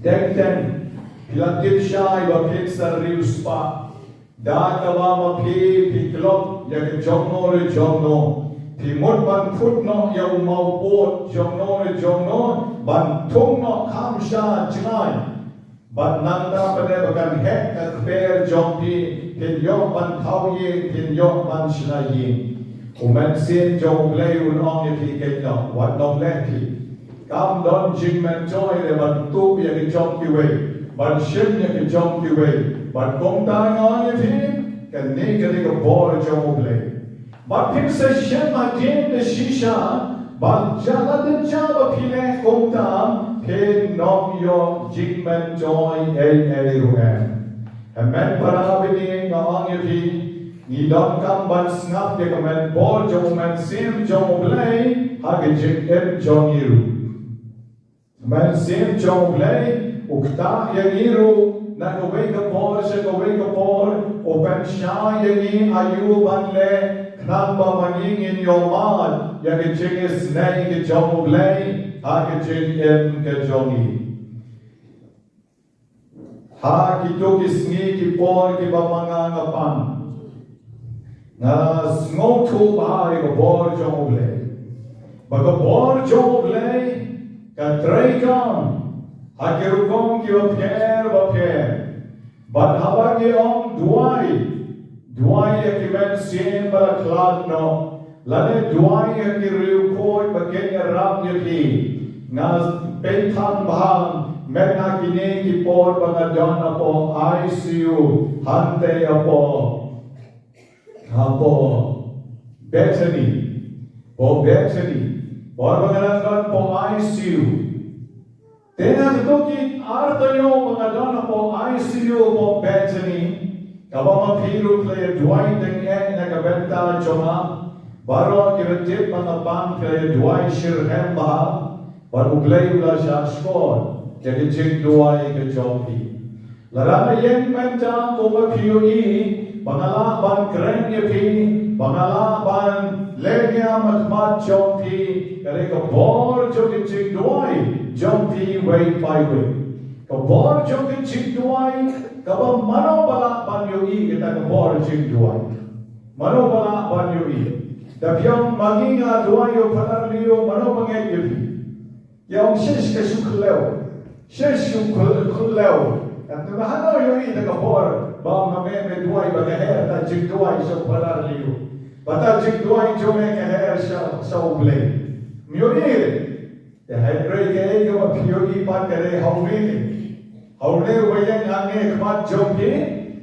Dekten pilatip shy ba pixar rius pa. Da kabama pi piklop yak jogno. Pimut ban put no yaw mau bot jogno ban tung no kam sha chinai. But nanda pada bagan hek at fair jompi pin yok ban tauye pin yok ban shinayi. Uman sin jong lay un ong yapi kekno wat nong lepi. Kam don jing man joy le ban tu ya ki jom ki way. Ban shim ya ki jom ki way. Ban kong ta ngon yapi kan ne ka bor jong lay. But pin sa shim adin de shisha ban jala jaba pile kong ta. Pin nom yo jingman joy ruem. Amen parabini ngawang yapi. Ni don kam ban snap de kamen bol jong man sim jong blay. Hagi jing jong iru. Man sim jong blay. Ukta yang iru. Na kaway ka por siya kaway ka por. Open siya yang ayu ban le. Nang mamangingin yoman, ya ke jing is nay ke jong blay, ha ke jing em ke jongi. Ha ki tugis ngi ki por ki bamanga ngapan. Na sngo tu ba ke bor jong blay. Ba ke bor jong blay, ka treikan, ha ke rukong ki ba pier. Ba haba ki om duai. Duai yang kimen sien bala klad no, lane duai yang kiriu koi bagian ram yaki, ngas pentan bahang, mena kini kipor bangadon apo ICU, hante apo Bethany, por bangadon po ICU. Tena itu ki artayo bangadon apo ICU po Bethany. Kabama piru play duai dengan nakabenta cuma baru kirentit manapang play duai shirhem bah baru play ulah syashkor jadi cik duai ke jopi. Larang yang menta koma piu i bangalaban keren yepi bangalaban legya matmat jopi kare kabor joki cik duai jopi way by way kabor joki cik duai. Kabang mano bala banyoi kita kabor jing duai. Mano bala banyoi. Tapi yang manginga duai yo panar liyo mano mangai yepi. Yang shish ke shukleo. Shish shukleo. At mahano yoi na kabor ba mame duai bagaher ta jing duai so panar liyo. Bata jing duai jo me kaher sa uble. Myoi. Ya hydray ke yo apiyoi pa kare haumini. Aure wayang ange kmat jompi,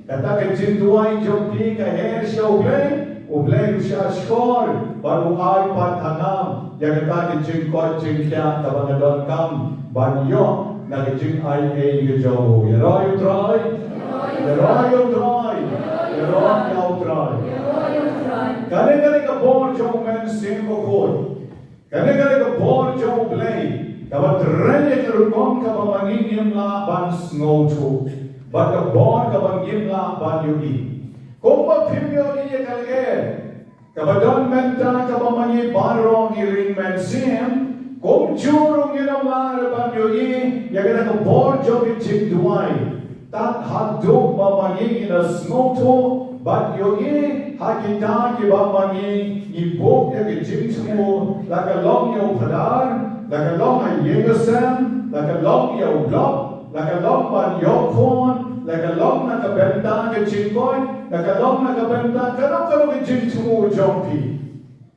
kata kecil tuai jompi kaher shauble, uble usha skor, baru ai pat hanam, yang kata kecil kot jingkya tabangadon kam, banyo na kecil ai ke jauh. Ya roy utrai, ya roy utrai, ya roy utrai. Kane kabor jom men simbo kod, kane kabor jom play. Kabat rene kerukon kabamangin yimla ban sngotu, bat kabor kabangin la ban yugi. Kompa pimyo iye kalge, kabadon menta kabamangin barong iring mensim, kom jurung yinamlar ban yugi, yagana kabor jogi chik duai. Tat haduh bamangin ina sngotu, bat yugi hakita ki bamangin ibok yagi jingsumu, laka long yo padar. Lakalong ay yengasem, lakalong yaw blok, lakalong ban yokon, lakalong nakabenta ke chingkoy, lakalong nakabenta kanong ke chingtumu jompi.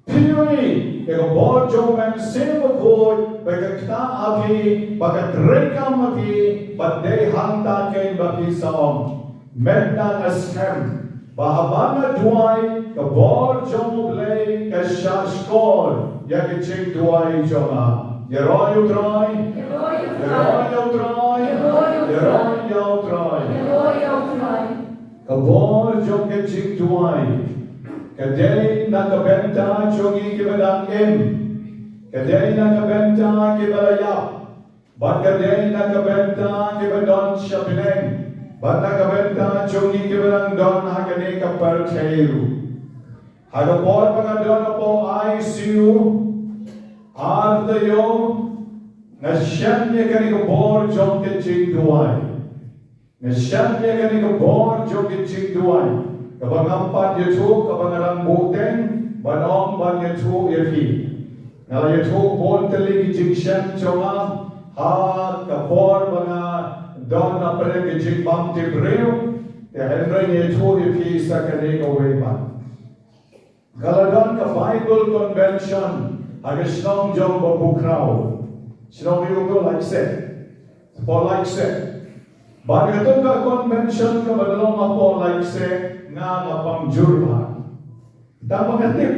Pinoy, kabor jomen sebo koy, bagakta api, bagatreka mapi, badde hanta kay bapi saom. Menda ashem, bahabana duay, kabor jomoblay, kashashkor, yakiching duay joma. Yeroy utrai, kabor jom ke ching duai, kadei nakabenta jongi kibadang im, kadei nakabenta kibalayap, bat kadei nakabenta kibadon shapineng, bat nakabenta jongi kibadang don hakane kapar chairu, hagapor pangadon apo ICU. Ardayo nasyamnya kani kabor jom ke ching duai. Nasyamnya kani kabor jom ke ching duai. Kabang ampat YouTube kabang alang buteng banong ban YouTube yafi. Ngala YouTube bon teli ki ching syam choma ha kabor banga don na pare ke ching bam te breu. Ya henry YouTube yafi sa kani kawai ban. Kalau don ka Bible Convention Aga snong jom babukraw. Snong yugo like set. For like set. Baga to ka convention ka badalong apo like set nga ngapang jurma. Tama ngatip.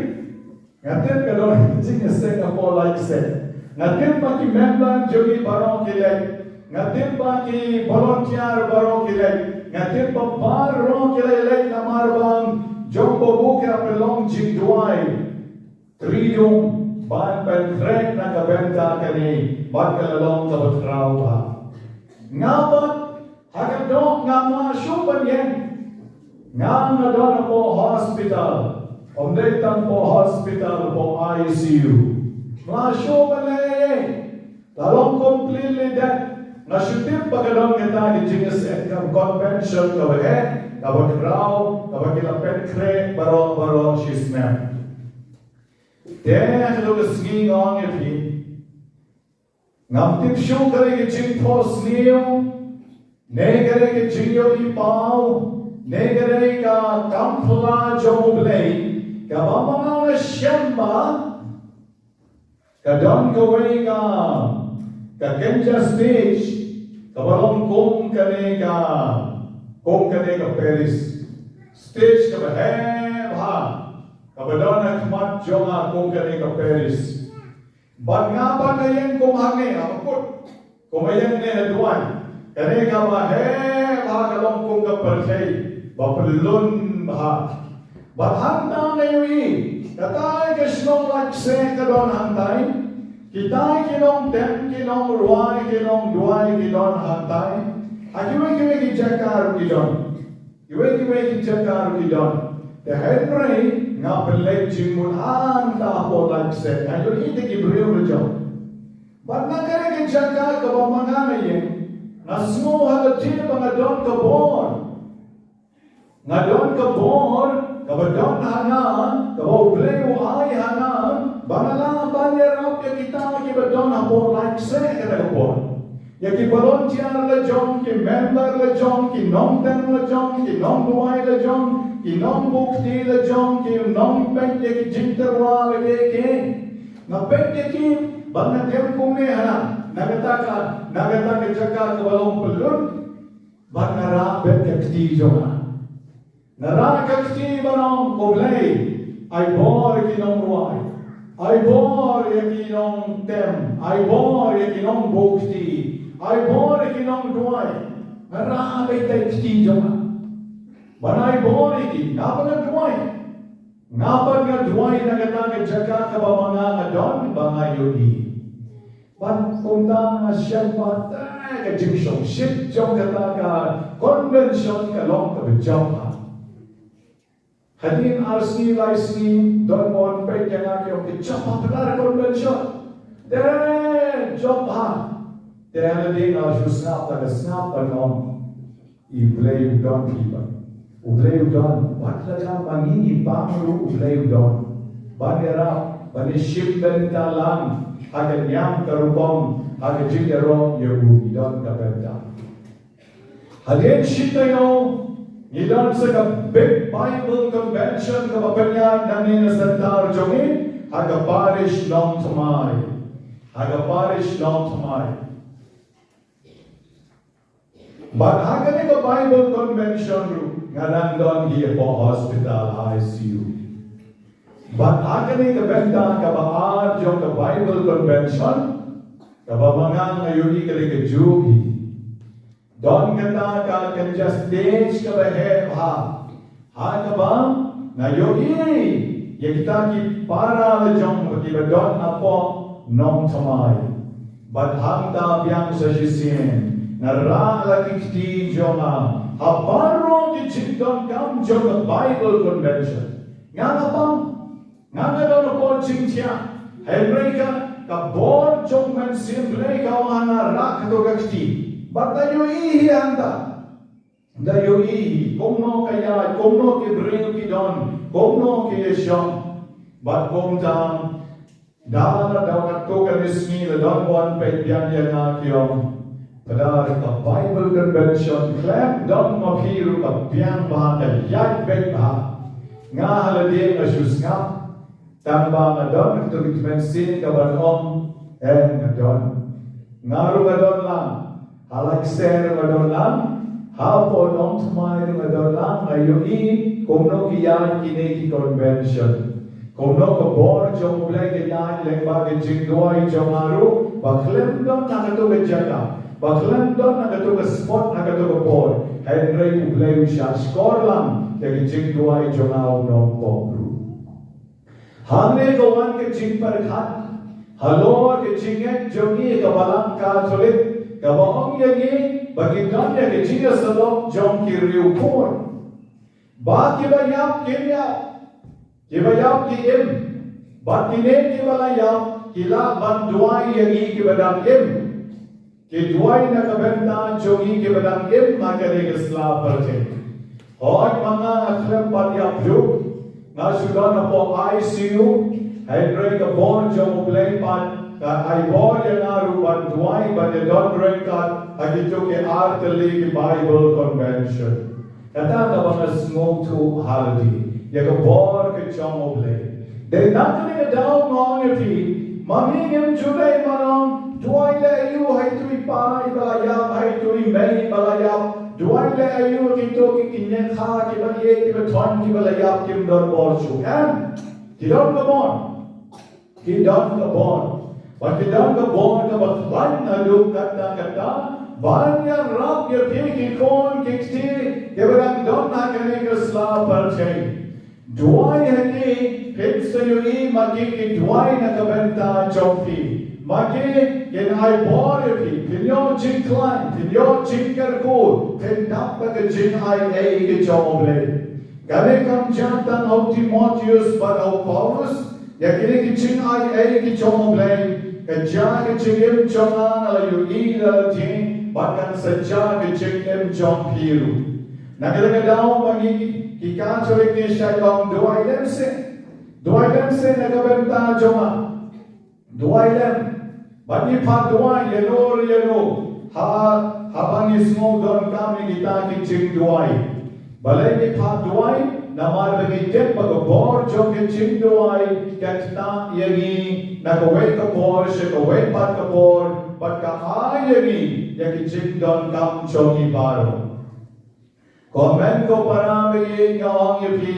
Ngatip ka doon jing set apo like set. Ngatip pa ki member jogi barong kilay. Ngatip pa ki volunteer barong kilay. Ngatip pa barong kilay namarbang jom babukra pelong jing duay. Tridong ban pentrek na kabenta kani bat kalalong kabatraw ba ngabat hagadong nga mga syupan yen nga nga doon po hospital Om day tang po hospital po ICU. Masyo malay. Lalong completely dead. Nasyutip pagkadong kita di jingas at convention kabahe. Kabag raw, kabag ilapet krek, baro shismem. Deh lugas ngingong ipi. Ngaptip syu kare ke jing pos niyo. Ne kare ke jingyo ipaw. Ne kare ka kampla joblay. Kabamang na siyamba, kadon kaway ka kenja stage, kabalong kung kane ka Paris. Stage ka ha, kabadon na kumat jonga kung kane ka Paris. Ba't nga ba ngayon kumhangi, apakot, kumayan ni Haduan, kane ka ha, kalong kung ka Paris, bapalun ha. But hantang ngayon katay kasinong lakse kadon hantay, kitay kinong tem, kinong ruay, kinong duay, kinong hantay, akiwe kijakaru kidon, kiwe kijakaru kidon, the Henry nga pelay jimun hanta po lakse, ngayon iti kibriyo na jom. But nakare kijakar ka ba mga ngayon, nasmo halati mga don kabor, nga don kabor, kabadon hanan, kabaw blew ay hanan, banala banyer ya kita kibadon hapon like se kada hapon. Ya volunteer la jom, ki member la jom, ki non ten la jom, ki non duai la jom, ki non bukti la jom, ki non pet ki jinterwa la ke. Na pet ki bang tem kumne hana, nagata jaka kabalong pelun, bang nara pet ki joma. Narakakti barang koblay, ay bor kinong ruay, ay bor kinong tem, ay bor kinong bukti, ay bor kinong duay, narabay tayo kti joma. Banay bor ki, ngapag nga duay, nagatang jaka ka ba mga adon, mga yogi. Pan kung nga siya pa, kajimsyong shit jong kataka, convention kalong kabijama. Hadin arsni laisni don mon pe yang yung kicap popular convention. Then job ha. Then din au snap no. I play don people. U play don. What la mangi pamru u play don. Banera baniship bentalan hagan yang karupom hagan jingero yogu don kapenta. Hadin shitayo Ilan sa big Bible convention kapapanya namin na santar jongin haga parish long tamay. But haga ni ka Bible convention nga nandon hiya po hospital ICU. But haga ni ka benta kabaar jong ka Bible convention kabamangan ngayon ka jugi. Don kata kan just stage ka bahe ha ka ba na yogi ya kita ki para la jong ki don apo nong tamay but hangta biang sa jisin na ra la ki jonga ha paro ki chindon kam jong Bible convention nga don po chingtia Henry ka bor jong man simple ka wana ra ka gakti. But dayo handa, dayo kumno kaya, kumno ki bring ki don, kumno ki yeshon, but kumtam, dala daw nato ka nismi la don one pe biyan na kiyong, padar ka Bible convention, klep don mapiru ka biyan ba ka yag bet ba, nga halade nga shus nga, tamba nga don, ito kitmensin ka banom, nga don, nga nga don lang, Alexander madolang, hapo nong tumay madolang, ayoi, kumno kiyan kineki convention. Kumno ka bor jong mulai kiyan lengba ke jingdoy jong aru, baklem don nakatuga jaka, baklem don nakatuga spot nakatuga bor. Henry mulai siya score lang, ke jingdoy jong aru nong popru. Hamne kawan ke jing perkat, halo ke jingek jongi kabalang Katolik. Kabaong yagi bagyndai ke jiya salok jong kiriu por. Ba ki ba yap kimya. Kibayap ki im. Bat kini kibalayap kila banduay yagi kibadang im. Kiduay na kabenta jongi kibadang im magari kesla percaya. Hoy mga atlem patyapyo nga sudah na po ICU hydray ka bon jong play pan ka ay bon yang aru banduay badedon rekat agito ke arteli Bible convention. Kata ka mga smoke to holiday. Yaga bor ke chong play. They not going to down on your feet. Mamingim Juday Manong, do I let you hay to ipai balayap, hay to imay balayap, do I let you kito kinyan ha, kibaye, kibaton, kibalayap, kimdon borshu. And kidon kabon. Kidon kabon. But kidon kabon kabatlan na lukat na kata, banyan rap your piki kon kikti, kibadang don na kanikasla parchay. Duay hati pinsa yui magi ki duay na kabenta chompi magi yen ay bori pinyo jingklan pinyo jingkerku pendap ka jing ay ki chomoble gane kam jantan au Timotheus but au Paulus yakini ki jing ay ki chomoble ka ja ki jingim chonga ala yui la jing bakan saja ki jingim chompiru nagalaga daw magi Kika cholik ni syaitan dua ilem se nagabenta joma dua ilem bagi pat dua yelo ha habang ismo don kami kita kicing dua balai ni pat dua namar bagi tek bagor jo kicing dua katna yagi nagawai kapor se kawai pat kapor pat ka ayagi yakicing don kam choki baro. Comment ko para may ngawang yapi.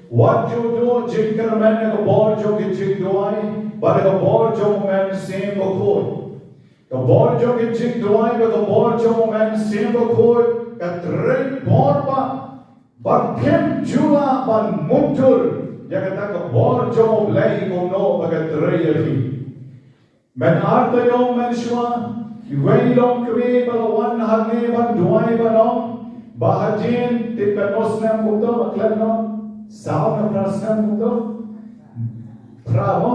What you do, jinker men ka bor jo ki jing duay, but ka bor jo men same bakod. Ka bor jo ki jing duay, but ka bor jo men same bakod. Ka trei bor ba, bagkem jula ban muntur. Ya kata ka bor jo lay ko no baga trei yapi. Men arta yo men shwa, iway long kwe balawan harne ban duay ba no. Bahajin tipe nosnem muto aklan no sauna prasnem muto pramo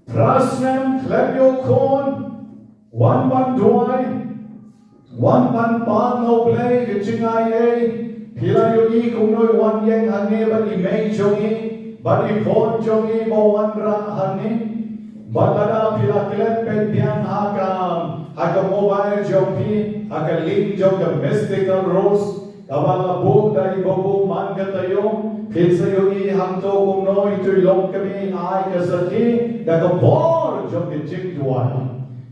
prasnem klebyo kon one ban duai one ban pan no play gichingai e pila yogi kumno one yang hange ba imei jongi ba i phone jongi bo one ra hange badada pila klet pe bian haka mobile jompi haka link jom the mystical rose kabala book dari bobo man katayo pilsa yogi hamto kumno itu long kami ai kasati daga bor jom ke ching duai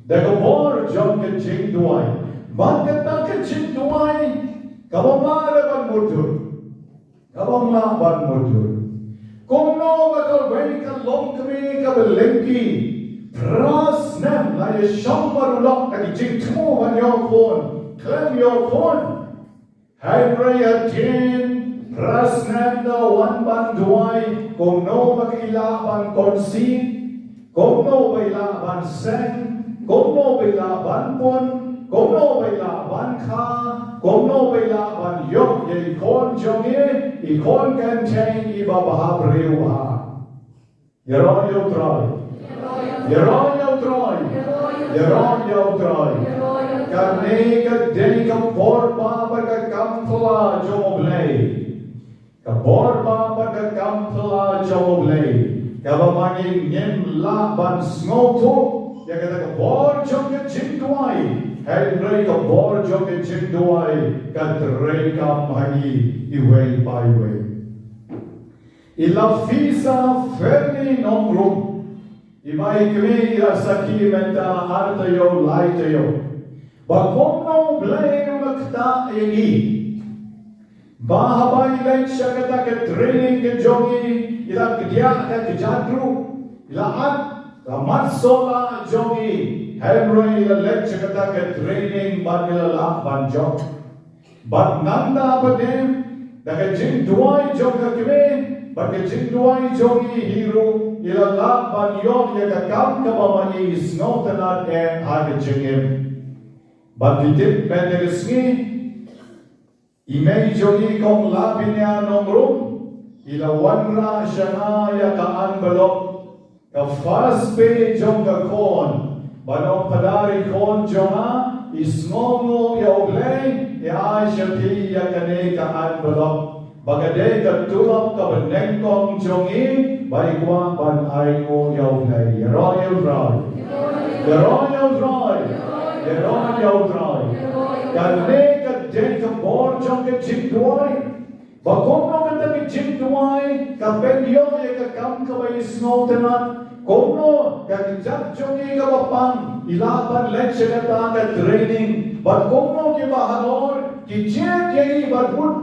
daga bor jom ke ching duai man kata ke ching duai kabamara ban mutur kabamma ban mutur kumno bakal bai ka long kami kabelenki Prasnem la ye shambar lok na jing tmo ban yo kon klem yo kon hai prayer tin prasnem da wan ban duai kom no bakila ban konsi kom no baila ban sen kom no baila ban pon kom no baila ban kha kom no baila ban yok ye kon jonge I kon kan chain I ba ba brewa yero yo try Yeron yo troy. Karne ka deni ka borba ka kampla jomoblay. Ka borba ka kampla jomoblay. Ka ba mangin ngem la ban smoto. Ya kata ka bor jom ka jingduai. Hey rei ka bor jom ka jingduai. Ka rei ka mahi iway by way. Ilafisa ferni nomrum. Imai kami rasaki menta harta yo laita yo. Bakono blay makta egi. Bahabay lek shakata ke training ke jogi ila kdiya ke jadru ila at ramat sola jogi hemroy ila lek shakata ke training ban ila la banjok. Bat nanda badem da ke jing duai joga kame Bagi jingduai jogi hiru ila la ban yon ya kakam kabamani isno tanat e hage jingim. Bagi tip bendegesni imei jogi kong labinya nomrum ilawan ra shanaya ka envelope ka first page jong ka kon banong padari kon jonga isngongo ya oblay ya shati ya kane ka envelope bagade ka tulok ka Banyngkong jongi baikwa ban ai mo ya oblay royal roy the royal roy the royal roy kane ka den ka bor jong ka jingdoi Bakono kata ke jingduai ka pendio ye ka kam ka bai snow tenat kono ka kijak jongi ka bapang ilaban lecture ta ka training bakono ke bahanor ki chen ye badut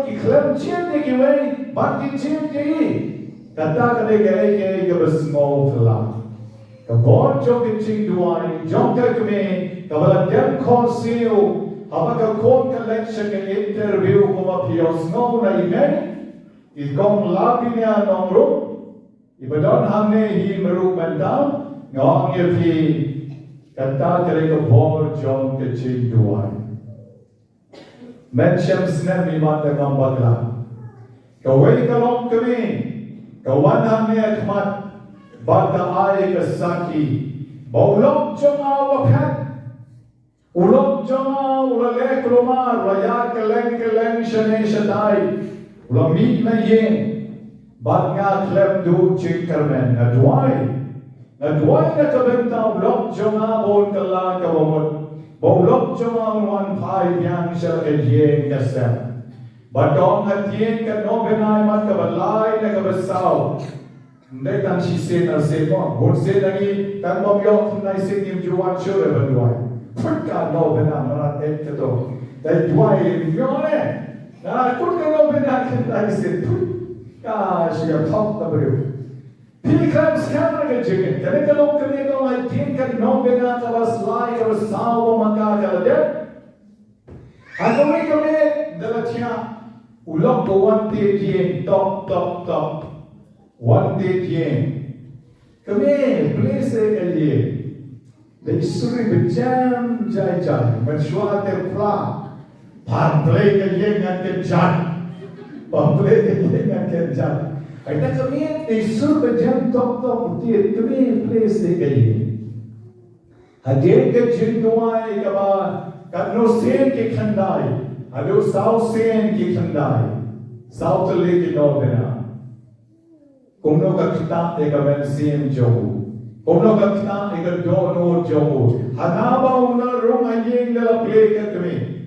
ki khlem chen ye ki wei bad ki chen ye kata ka le ke snow tela ka bor jong ke jingduai jong ka me ka bala dem khon siu Apakah kon collection ke interview ko mapios no na email ikong labi niya nongro ibadon hamne hi meru bantau ngong ye pi kata kare ko bor jong ke ching duai mention snap mi mata gambagla kawai kalong kami kawan hamne akhmat bata ay kasaki baulok jong awaphat Ulok jonga ulale kromar raya keleng shane shatai ulam meet na ye bad nga klem du chik karmen adwai na kabenta ulok jonga bon kala ka wamot ulok jonga wan phai byang shal ye kasem badong hatien ka no benai mat ka balai na ka basau ndai tan shi se na se mo bon se nagi tan bom yok nai se nim juwan shure badwai Purka no bena marat ekto. Dai duai mione. Na purka no bena kenta ise purka shiga top tabru. Pilgrims kamera ke jige. Kane kalok kane ko ai tin ka no bena ka was lai ka was sawo maka ka de. Ako me kame dalatia ulok ko one day yen top. One day yen. Kame place elie. They suri berjam jai, mensuat terpla, pamplay ke yengan ke jan, Kita kami they suri berjam top putih, kami place ke yen. Hadir ke jindwai kaba, kano sen ke khandai, ado south sen ke khandai, south le ke no bena. Kumno ka kita te ka men sen jogu. Kumno ka kita eka dono jomo. Hanaba una rong ayeng dala play ka kami.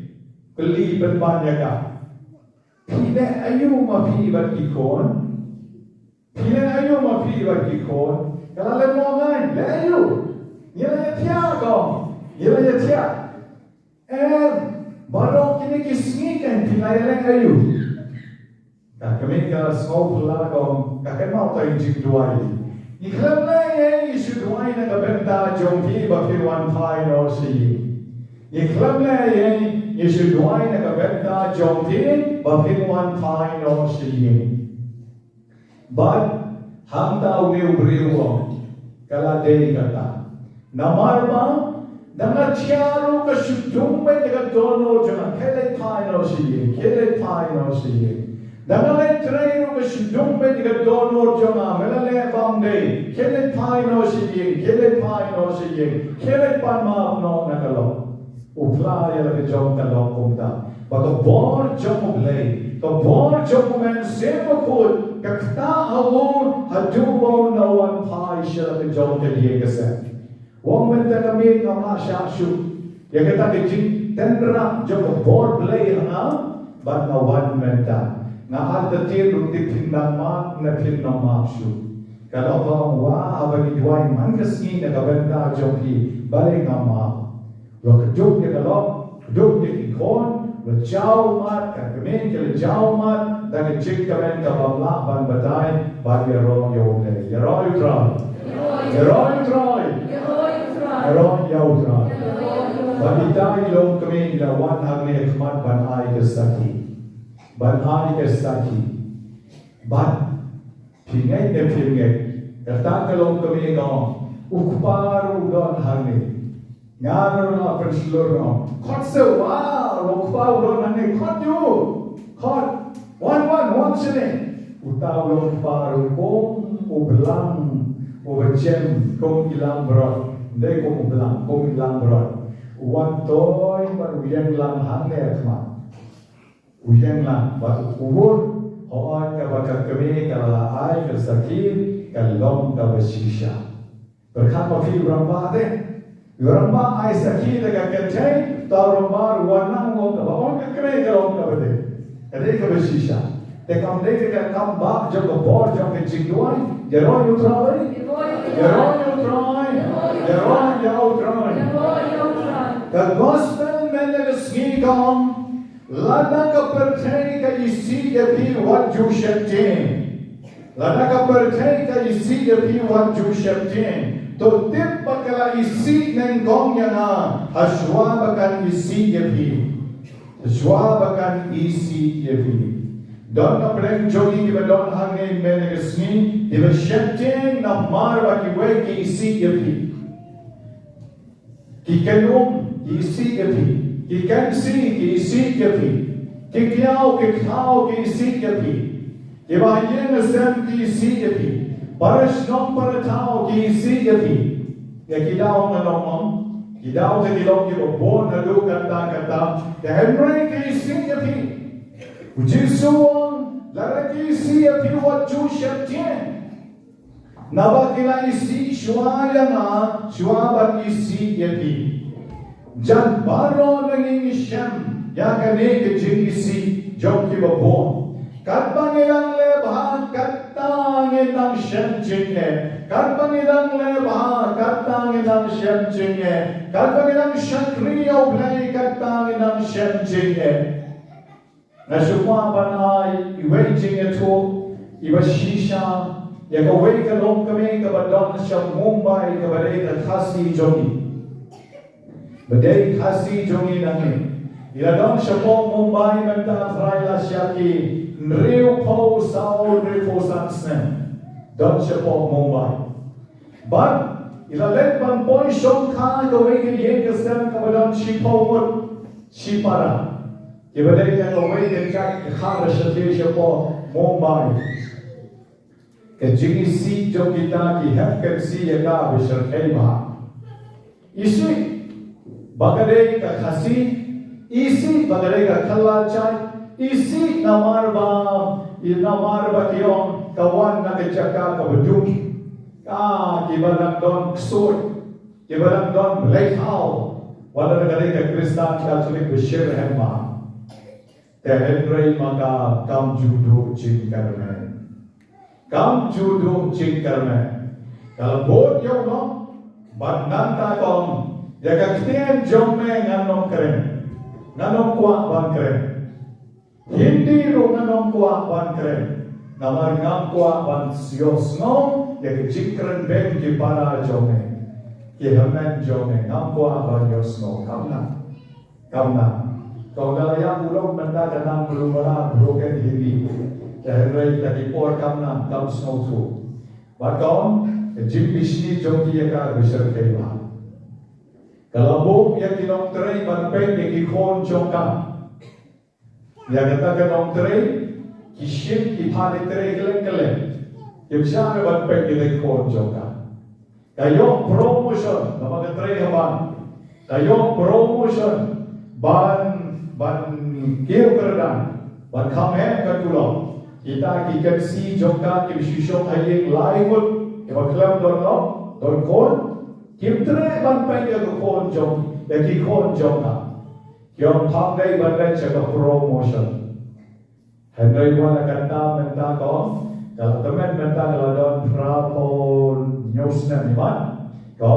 Kali penbanya ka. Pile ayu mapi bat kikon. Pile ayu mapi bat kikon. Kala le mo ngai le ayu. Yela ya tia kong. Yela ya tia. Barok kini kisngi kan pila yela ayu. Kami ka small pula kong kakemau tayo jik duai. Iklam na ye isu duai na kabenta jongpi bapirwan pai no si. Iklam na ye isu duai na kabenta jongpi bapirwan pai no si. But hamta uni ubriwo kala dei kata. Namarma danga chiaro ka shudung me daga dono jona kele pai no si. Dangalay traino ka shidung me diga dono joma melale famde kele pai no siye kele panma no nakalo upla ya le jom kalo kumta baka bor jom blay ka bor jom men semo kod kakta hawo hadubo no one pai shela ke jom ke ye kase wong men ta kami ngama shu ya kata ke jing tendra jom bor blay ha but no one menta na ada tiru tipin nama na pin nama shu. Kalau orang wah abang juai man kesini na kabenda jompi balik nama. Lo keduk dia kalau keduk dia ikon lo jauh mat kami kalau jauh mat dan cik kamen kabamla ban badai bagi orang yautre. Yaroi yautre. Bagi dai long kami lawan hangne khmat ban ai kesaki. Ban hari ke saki, ban pingai ne pingai, kata kalau kami kau ukparu don hari, ngaru na perselur no, kot sewa, ukparu don hari kot you, kot one sini, Utau long paru kong ubelang ubecem kong ilang berat. Dei kong ubelang kong ilang berat. Uwan toy baru yang lang hangnya kema. Uyang lang baru ubur. Hoan ka bakat kami kala ai ka sakit kalong ka bersisha. Berkat mafi beramba deh. Beramba ai sakit ka kentai tarumar wanang ngom ka baon ka kami kalong ka bede. Kade ka bersisha. Te kam dei ka kam ba jo ka bor jo ka chingduai. Jeron utrai. Jeron utrai. Jeron utrai. The gospel benediction kom lada ka percaya ka isi yapi wat ju sheptin. Lada ka percaya ka isi yapi wat ju sheptin. To tip bakala isi neng gong yana haswa bakan isi yapi. Haswa bakan isi yapi. Don na prem jogi ki don hangne benediction iba sheptin na mar baki we ki isi yapi. Ki kenum ki isi yapi. Ki kansi ki isi yapi. Ki kiao ki khao ki isi yapi. Ki bayen sem ki isi yapi. Parish nom paratao ki isi yapi. Ya ki dao na nomom. Ki dao te kilong ki bon na du kata. Ki Henry ki isi yapi. Ujisuang lara ki isi yapi wat ju sheptien. Naba kila isi shwa yana shwa bat isi yapi. Jan baro nanging siyam ya kane ke jingisi jom ki babon kat bangilang lebha kat tangin ng siyam jinge kat bangilang lebha kat tangin ng siyam jinge kat bangilang shakriyo play kat tangin ng siyam jinge na sumwa banay iwe jinge to iba shisha ya kawe ka long kami kabadon siya Mumbai kabadai ka khasi jogi Badai khasi jongi nangi. Iladong siya po Mumbai menta frayla siya ki nriw po sao nriw po sansnen. Don siya po Mumbai. But ilalet ban po siyong ka gawin kaya kasem kabadon si po mut si para. Ibadai ka gawin kaya kara siya po Mumbai. Kajingi si jo kita ki hefken si yaga bishar kaiba. Isi Bagade ka khasi, isi bagade ka khalacai, isi namarba kiyong kawan na kejaka kabadung, kibalang don ksur, kibalang don leithao, wala na gade ka Kristan Catholic bishir hemma, te Henry maka kam judo ching karme, kalau bot yung no, bad nanta kong. Jika kalian jom nganom keren, nganom kuat ban keren, hindi ro nganom kuat ban keren, namar ngam kuat ban sios ngom, jika jikren ben ki para jom ki hamen jom ngam kuat ban yos ngom kamna. Kau dah yang ulung benda kanang belumara broken hindi, jadi tadi por kamna kam snow tu, bakon jik bisni jom ki yaka besar kaiba. Kalau buk yang kinong terai banpeng yang kikon jongkang, yang kata kinong terai kishim kipane terai keleng, kibsane banpeng yang kikon jongkang. Kayo promotion, nama terai haban. Kayo promotion ban kio kerdan, ban kamhe katulong. Kita kikan si jongkang kibsishong ayeng laimut, kibaklam don kon. Kim tre ban pai ya kon jong ya ki kon jong ka kyom thang dai ban dai cha promotion handai wala kata menta ko kalau temen menta la don prapo nyosna ni man ko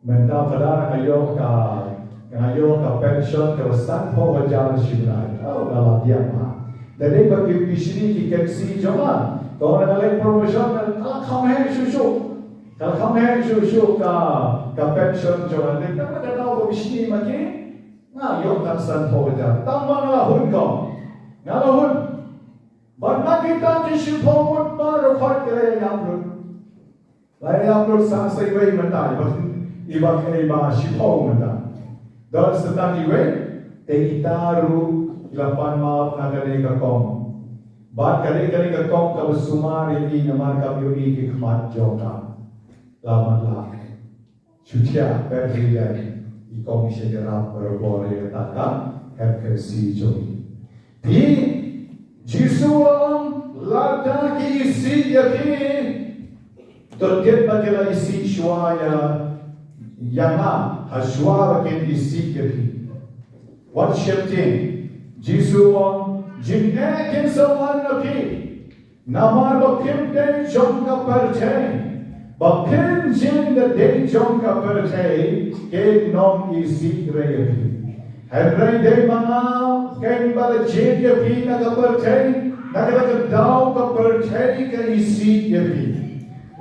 menta pada kayo ka pension ka san po ga jan shibrai oh la dia ma dai bagi bisni ki kensi joma ko na le promotion ka khamhe shushu kalau kamu susu ka pension joran ni, kamu dah tahu bisni macam na yok tansan poda. Tambah ngalahun kau, ngalahun. Bagaimana kita jisi pomut baru fakir yang lut. Lain yang lut sansai way mentai, iba sipong mentai. Dan setang iwe, te itaru ilapan maaf nagane ka kong. Baat kali-kali ketok ka bersumar ini naman kami iki kemat joka. Lama Sucia berdiri ikong segera berbore tata herkesi jogi. Di Jisuang lada ki isi yaki terget bagela isi shwaya yama hashwa bagen isi yaki. What shifting? Jisuang jinne kin sawan yaki namar bakim den jongka percay. Bakin jin the day jongka percay ke nom isi reyapi. Henry day mga ken bala jin yapi nagapercay nagadaw ka percay ka isi yapi.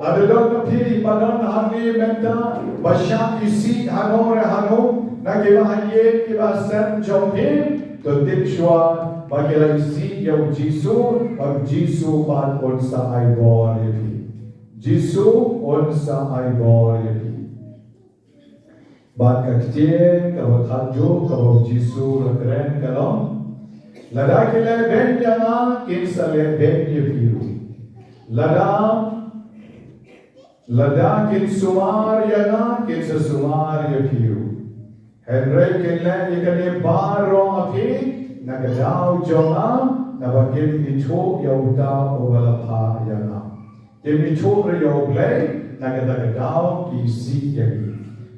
Ladadong na pili padang hangi menta basya isi hanore hano nagilahaye kiba sem jongpin to tipshwa bagila isi yaw jisu pag jisu pad onsa ay bor yapi. Jisu onsa ay bor yapi. Bat kaktiyen kabot haduh kabot Jisu lakren kalong. Ladaki le ben yana kinsa le ben yapiru. Lada kin sumar yana kinsa sumar yapiru. Henry kin le ikane baro api nagadaw jonga nabakim ito yauda ogalapa yana. Kimi chokre yo play nagadagadaw kisi yagi.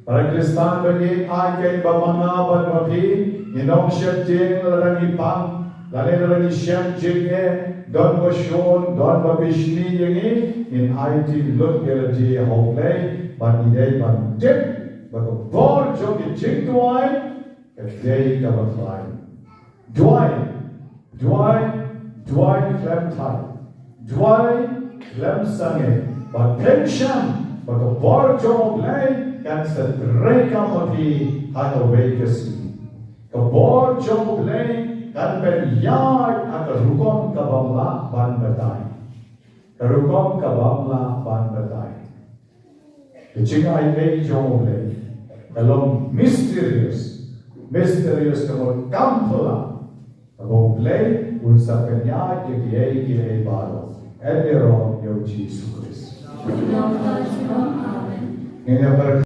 Para Kristan bagi ay bamanga ban mapi inong shifting larang ipang larang shifting don bashon don babishni yangi in IT look gelati ho play ban idei ban dip bago bor jogi jing duai kadei kabatlay duai klem thai duai klem sange ban pension bago bor jogi play kan sedreka mati hano bekasi. Kabor jom play kan pen yard at rukon kabamla ban batay. Rukon kabamla ban batay. Kecing ay jom play. Kalong mysterious kamot kampla. Kabor play unsa kanya kiyay baro. Edero yo Jesus Christ. Ngayon para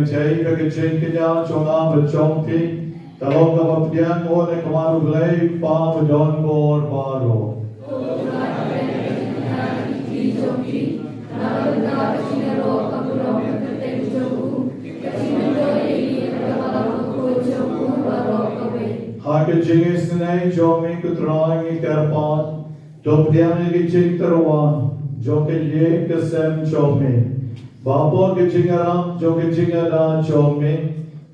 chay ka ching kanya chona ba chong ti talong ka mapdian mo ne kamaru blay pa madon bor baro. Hake jingis ne jomi kutrang ikarpat topdian ki ching tarwan jo ke ye kasem jomi bapo ke jingaram jo ke jingara jomi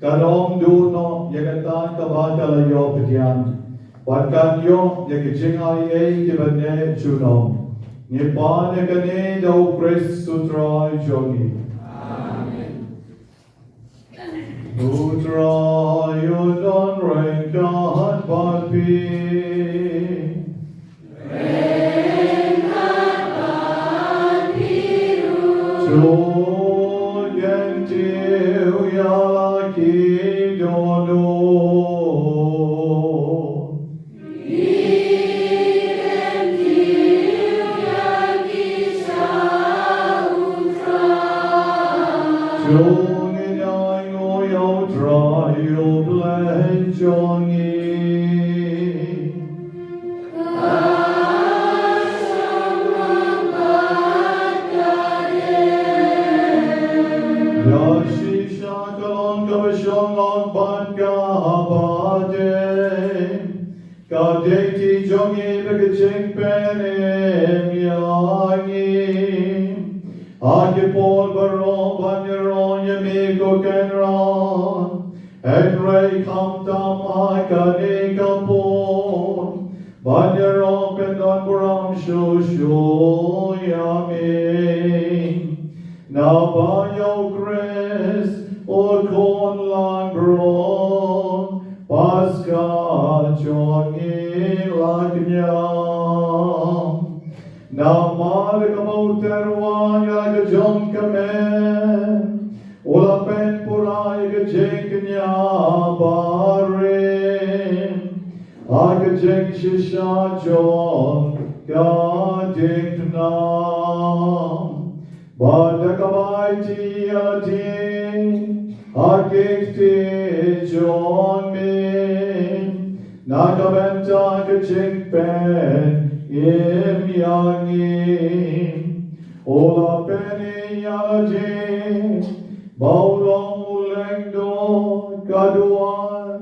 karong duno yagatan kabakala yo pdian watkan yo yag jingai e ke bane juno ni pa ne kane do Christ sutra jogi. Putra yudon rengkat papi Tugen tiu yalaki dono Kadeti jongi begeching penem yangi Ake pol baron banyeron yamiko kenron Enrei kamtam akane kampon Banyeron pendon buram shushu yamin Na bayo gres o kon lang bron Pasca jongi lagnyam Namar kamauterwa yaga jon kamen Ola pen purai ga jengnya barin Aga jeng shisha jon ga jengtnam Bada kabaiti alatin Agikti jon min Nakabenta ga jengpen im yangin Ola peni yalajin Baulong ulengdo kaduan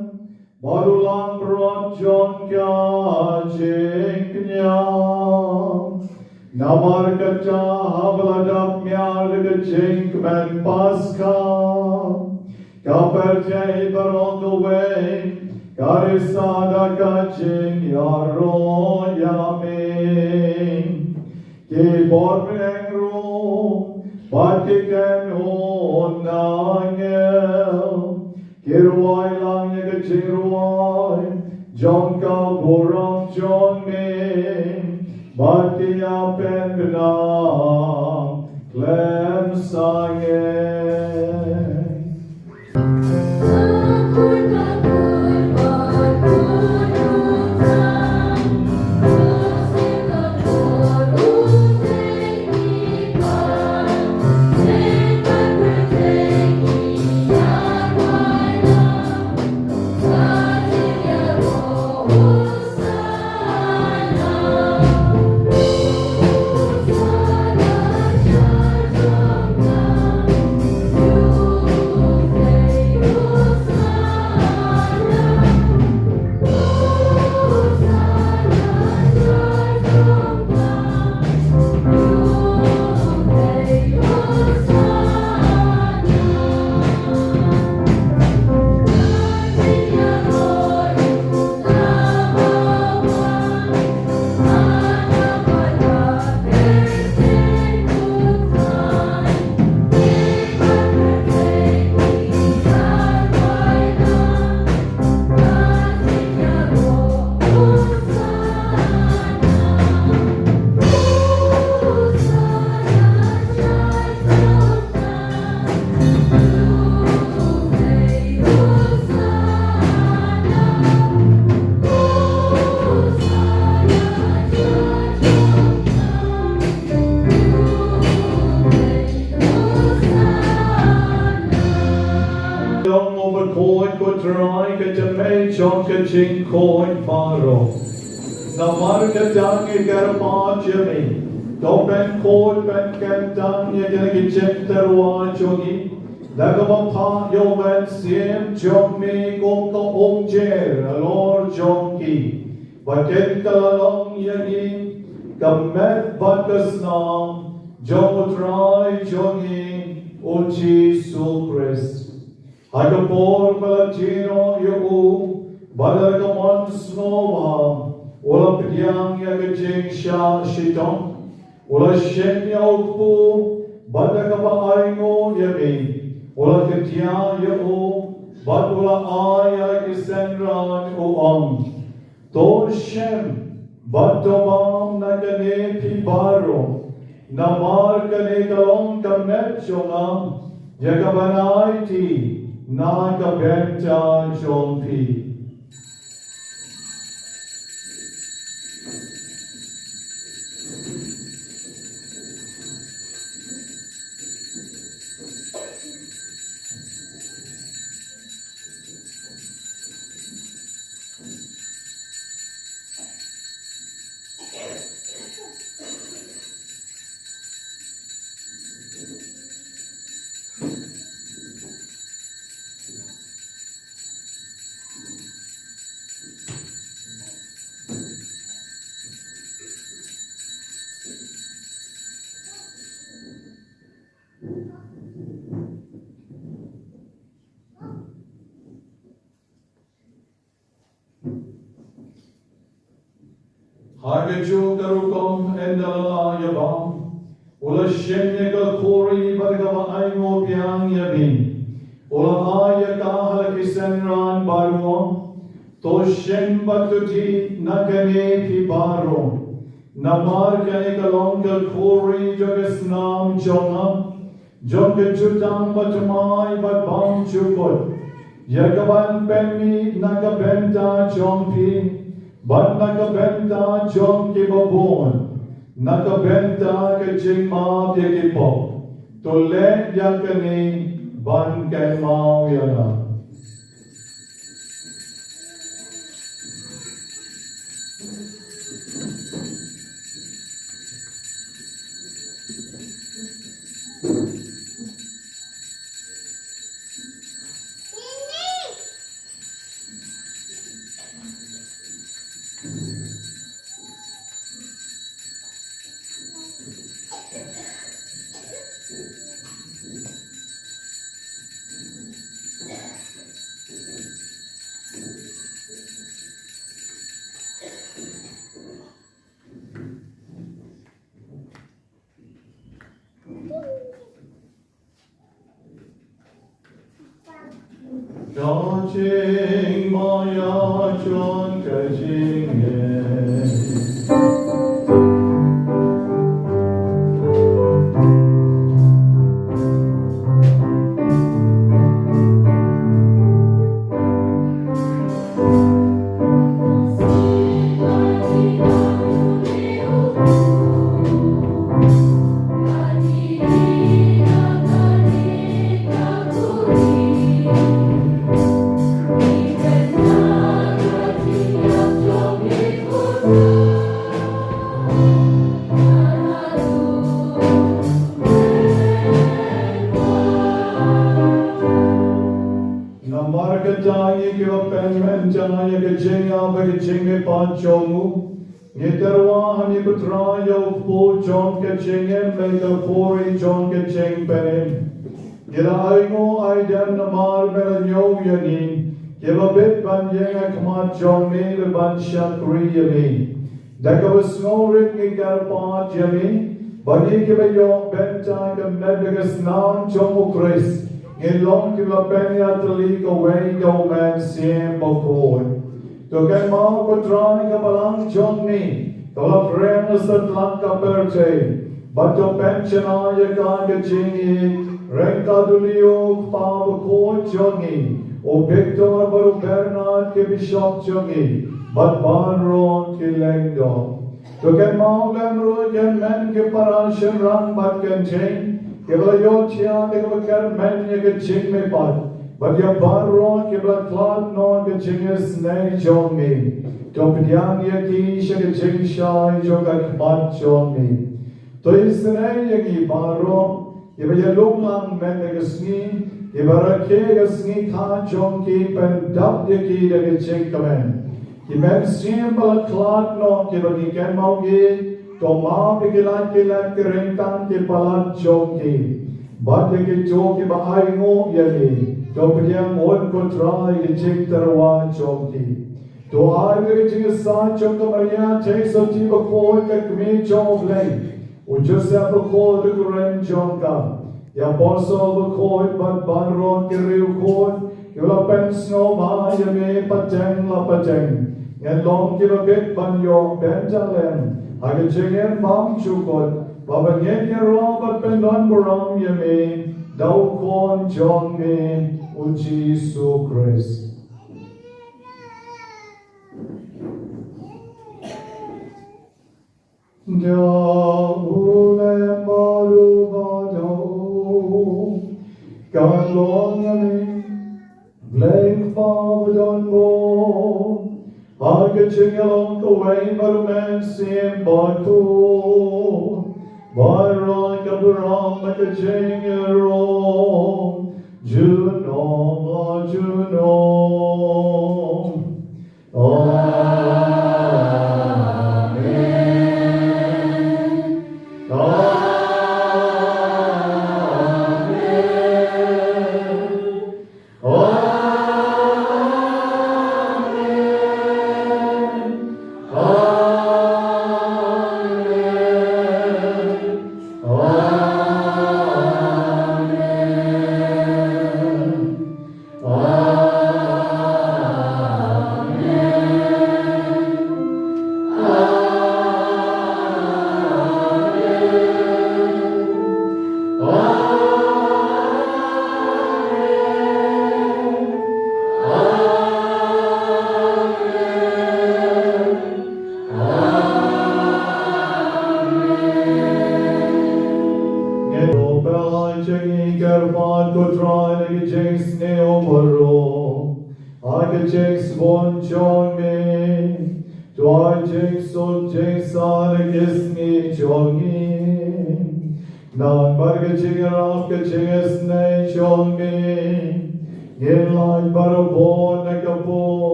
Badulang bronjon kajing kenyang Namar kaca habladap myar kajing men paska Kaperjai barondo way Karisada kajing yaro yamin Ki borbreng ro Patiken onangel Kirwai lang yaga chirwai John ka borang John min Bati apen benam Klem sangen Sana baro. Namarga dangi karpa jami. Don't ben cold ben kentang ya gonna get terwa jogi. Dagavata yo ben siem jomi gom ka omjer alor jomki. Baken kalalong yagi kamet bakas nam jomutrai jogi uchi su Christ. Hagapor balatino yo badagaman snova ola pidyang yagajing sha shitong. Ola shem ya ukpu badagaba aingo yagi ola ketya ya o bad ola aya kisendran o to shem badobam nagane pibaro namar kane kalong kamechonga yagabanaiti nagabenta jompi. Hagaju karukom endala yabam. Ula shemye ka kori bargava aingo piang yabin. Ula aya ka halakisenran baruo. To shem batuti nagane pibaro. Namar kane kalong ka kori jogas nam jonga. Jonga jutang batumai batbam chupot. Yagaban penmi nagabenta jompi. But nakabenta jom kibabon, nakabenta kajing ma pikipo, to let yakani ban kan mau yana. Kajing maya chon kajing Ngeterwa hani putra yo po John ke chengem mega pori John ke cheng penem. Gila aingo aidan namar mera yo yanin. Gila bit ban yenga kama John me le ban shakri yamin. Dakabas ngorit ngi garpa yamin. Bani ke yo benta ke mebegas nam John Chris. Ngilong ke la penya tali ko way go man siem bokoi. To get mau putrani ka balang jongni, tola prema satlang ka perte, bato penchana ya ka gajingi, rengka dulio pa bako jongi, o Victor baru Bernard ke bishop jongi, bat banron ke lengdo. To get mau lemro gen men ke parashan rang bat gen jing, ke bala yotia ke bakar men ya ke jing me bat. But your barro ke blood clot no ke chinges nei jong mi. To pediang ye ki she ke ching shai jo ka mat jong mi. To is nei ye ki barro ye ba ye long lang men ke sni ye bara ke sni kha jong ki pen dap ye ki de ke ching kamen. Ye men sim blood clot no ke ba ki ken mau ki to ma pe ke ren tan ke palat jong ki. But ye ke jo ki ba ai ngo ye ni. To pediang on ko try ke ching tarwa jong ki. To ai ke ching sa chong ka maria che so ti ba ko ke me jong lei. O Joseph ba ko de ren jong ka. Ya boso ba ko but barron ke riu ko. Yo la pen snow ma ye me pateng la pateng. Ngan long ki ba bit ban yo ben jalem. Age ching en bam chu ko. Baba ngen ye ro ba pen don boram ye me. Dau kon jong me. O Jesus Christ. Ule maru bado, kan longani, blake pavadon mo, hage chingalong kaway marumen sim batu, baron kaburam makachingero, Junom la Junom.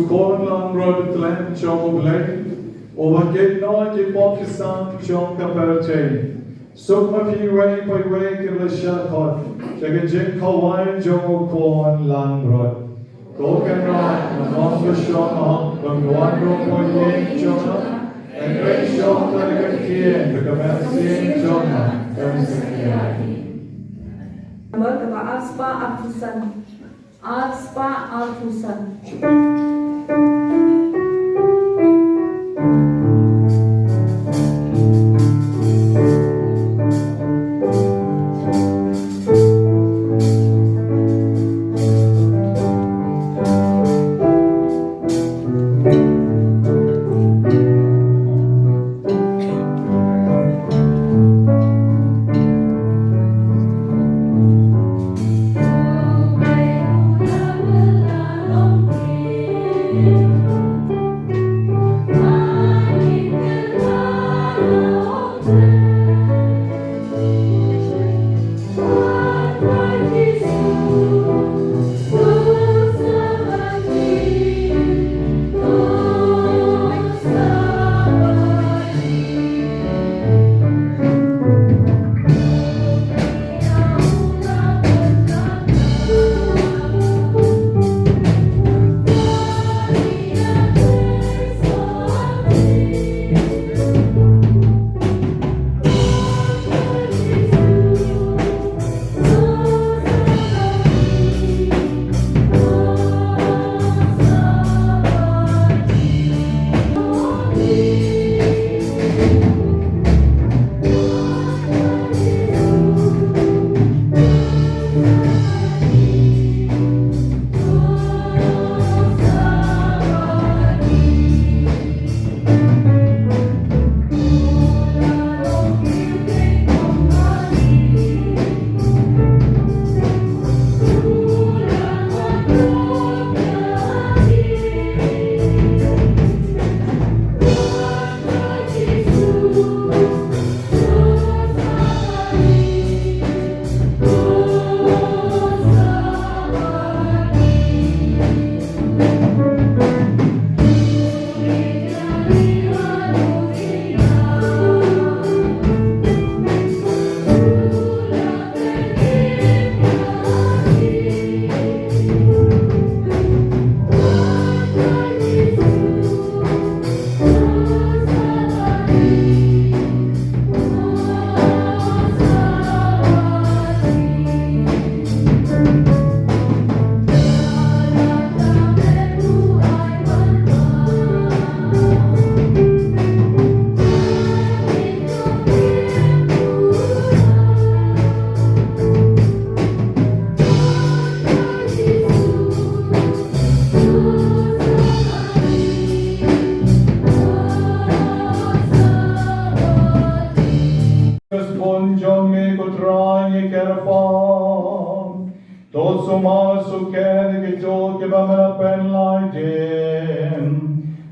kon lang rod tlen chong blay. O bakit no ki pop sang chong kaperte. Suk ma pi way poi way ki le shakot. Jaga jin kawain jong kon lang rod. Go kan rod mong the shong ng wan ro po yeng chong. And great shong ka ka kien ka kamasing chong. Mereka aspa artusan. Aspa artusan.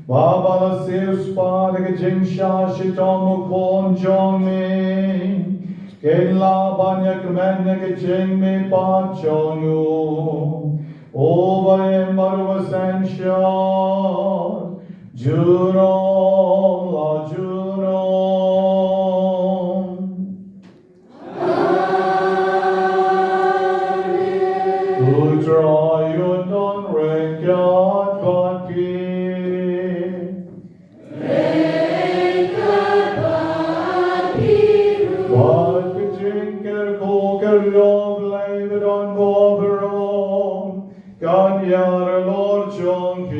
Baba Seus Padre Jing Sha Shitomu Kwon Jong Mi Ken La Banya Kmenne Ke Jing Mi Pa Chong Yu Ova Em Maruva San Sha Jurom La Jurom Utra Yudon Rekyat Baki Lord, labor on Boberon, God, Yar, Lord, John P.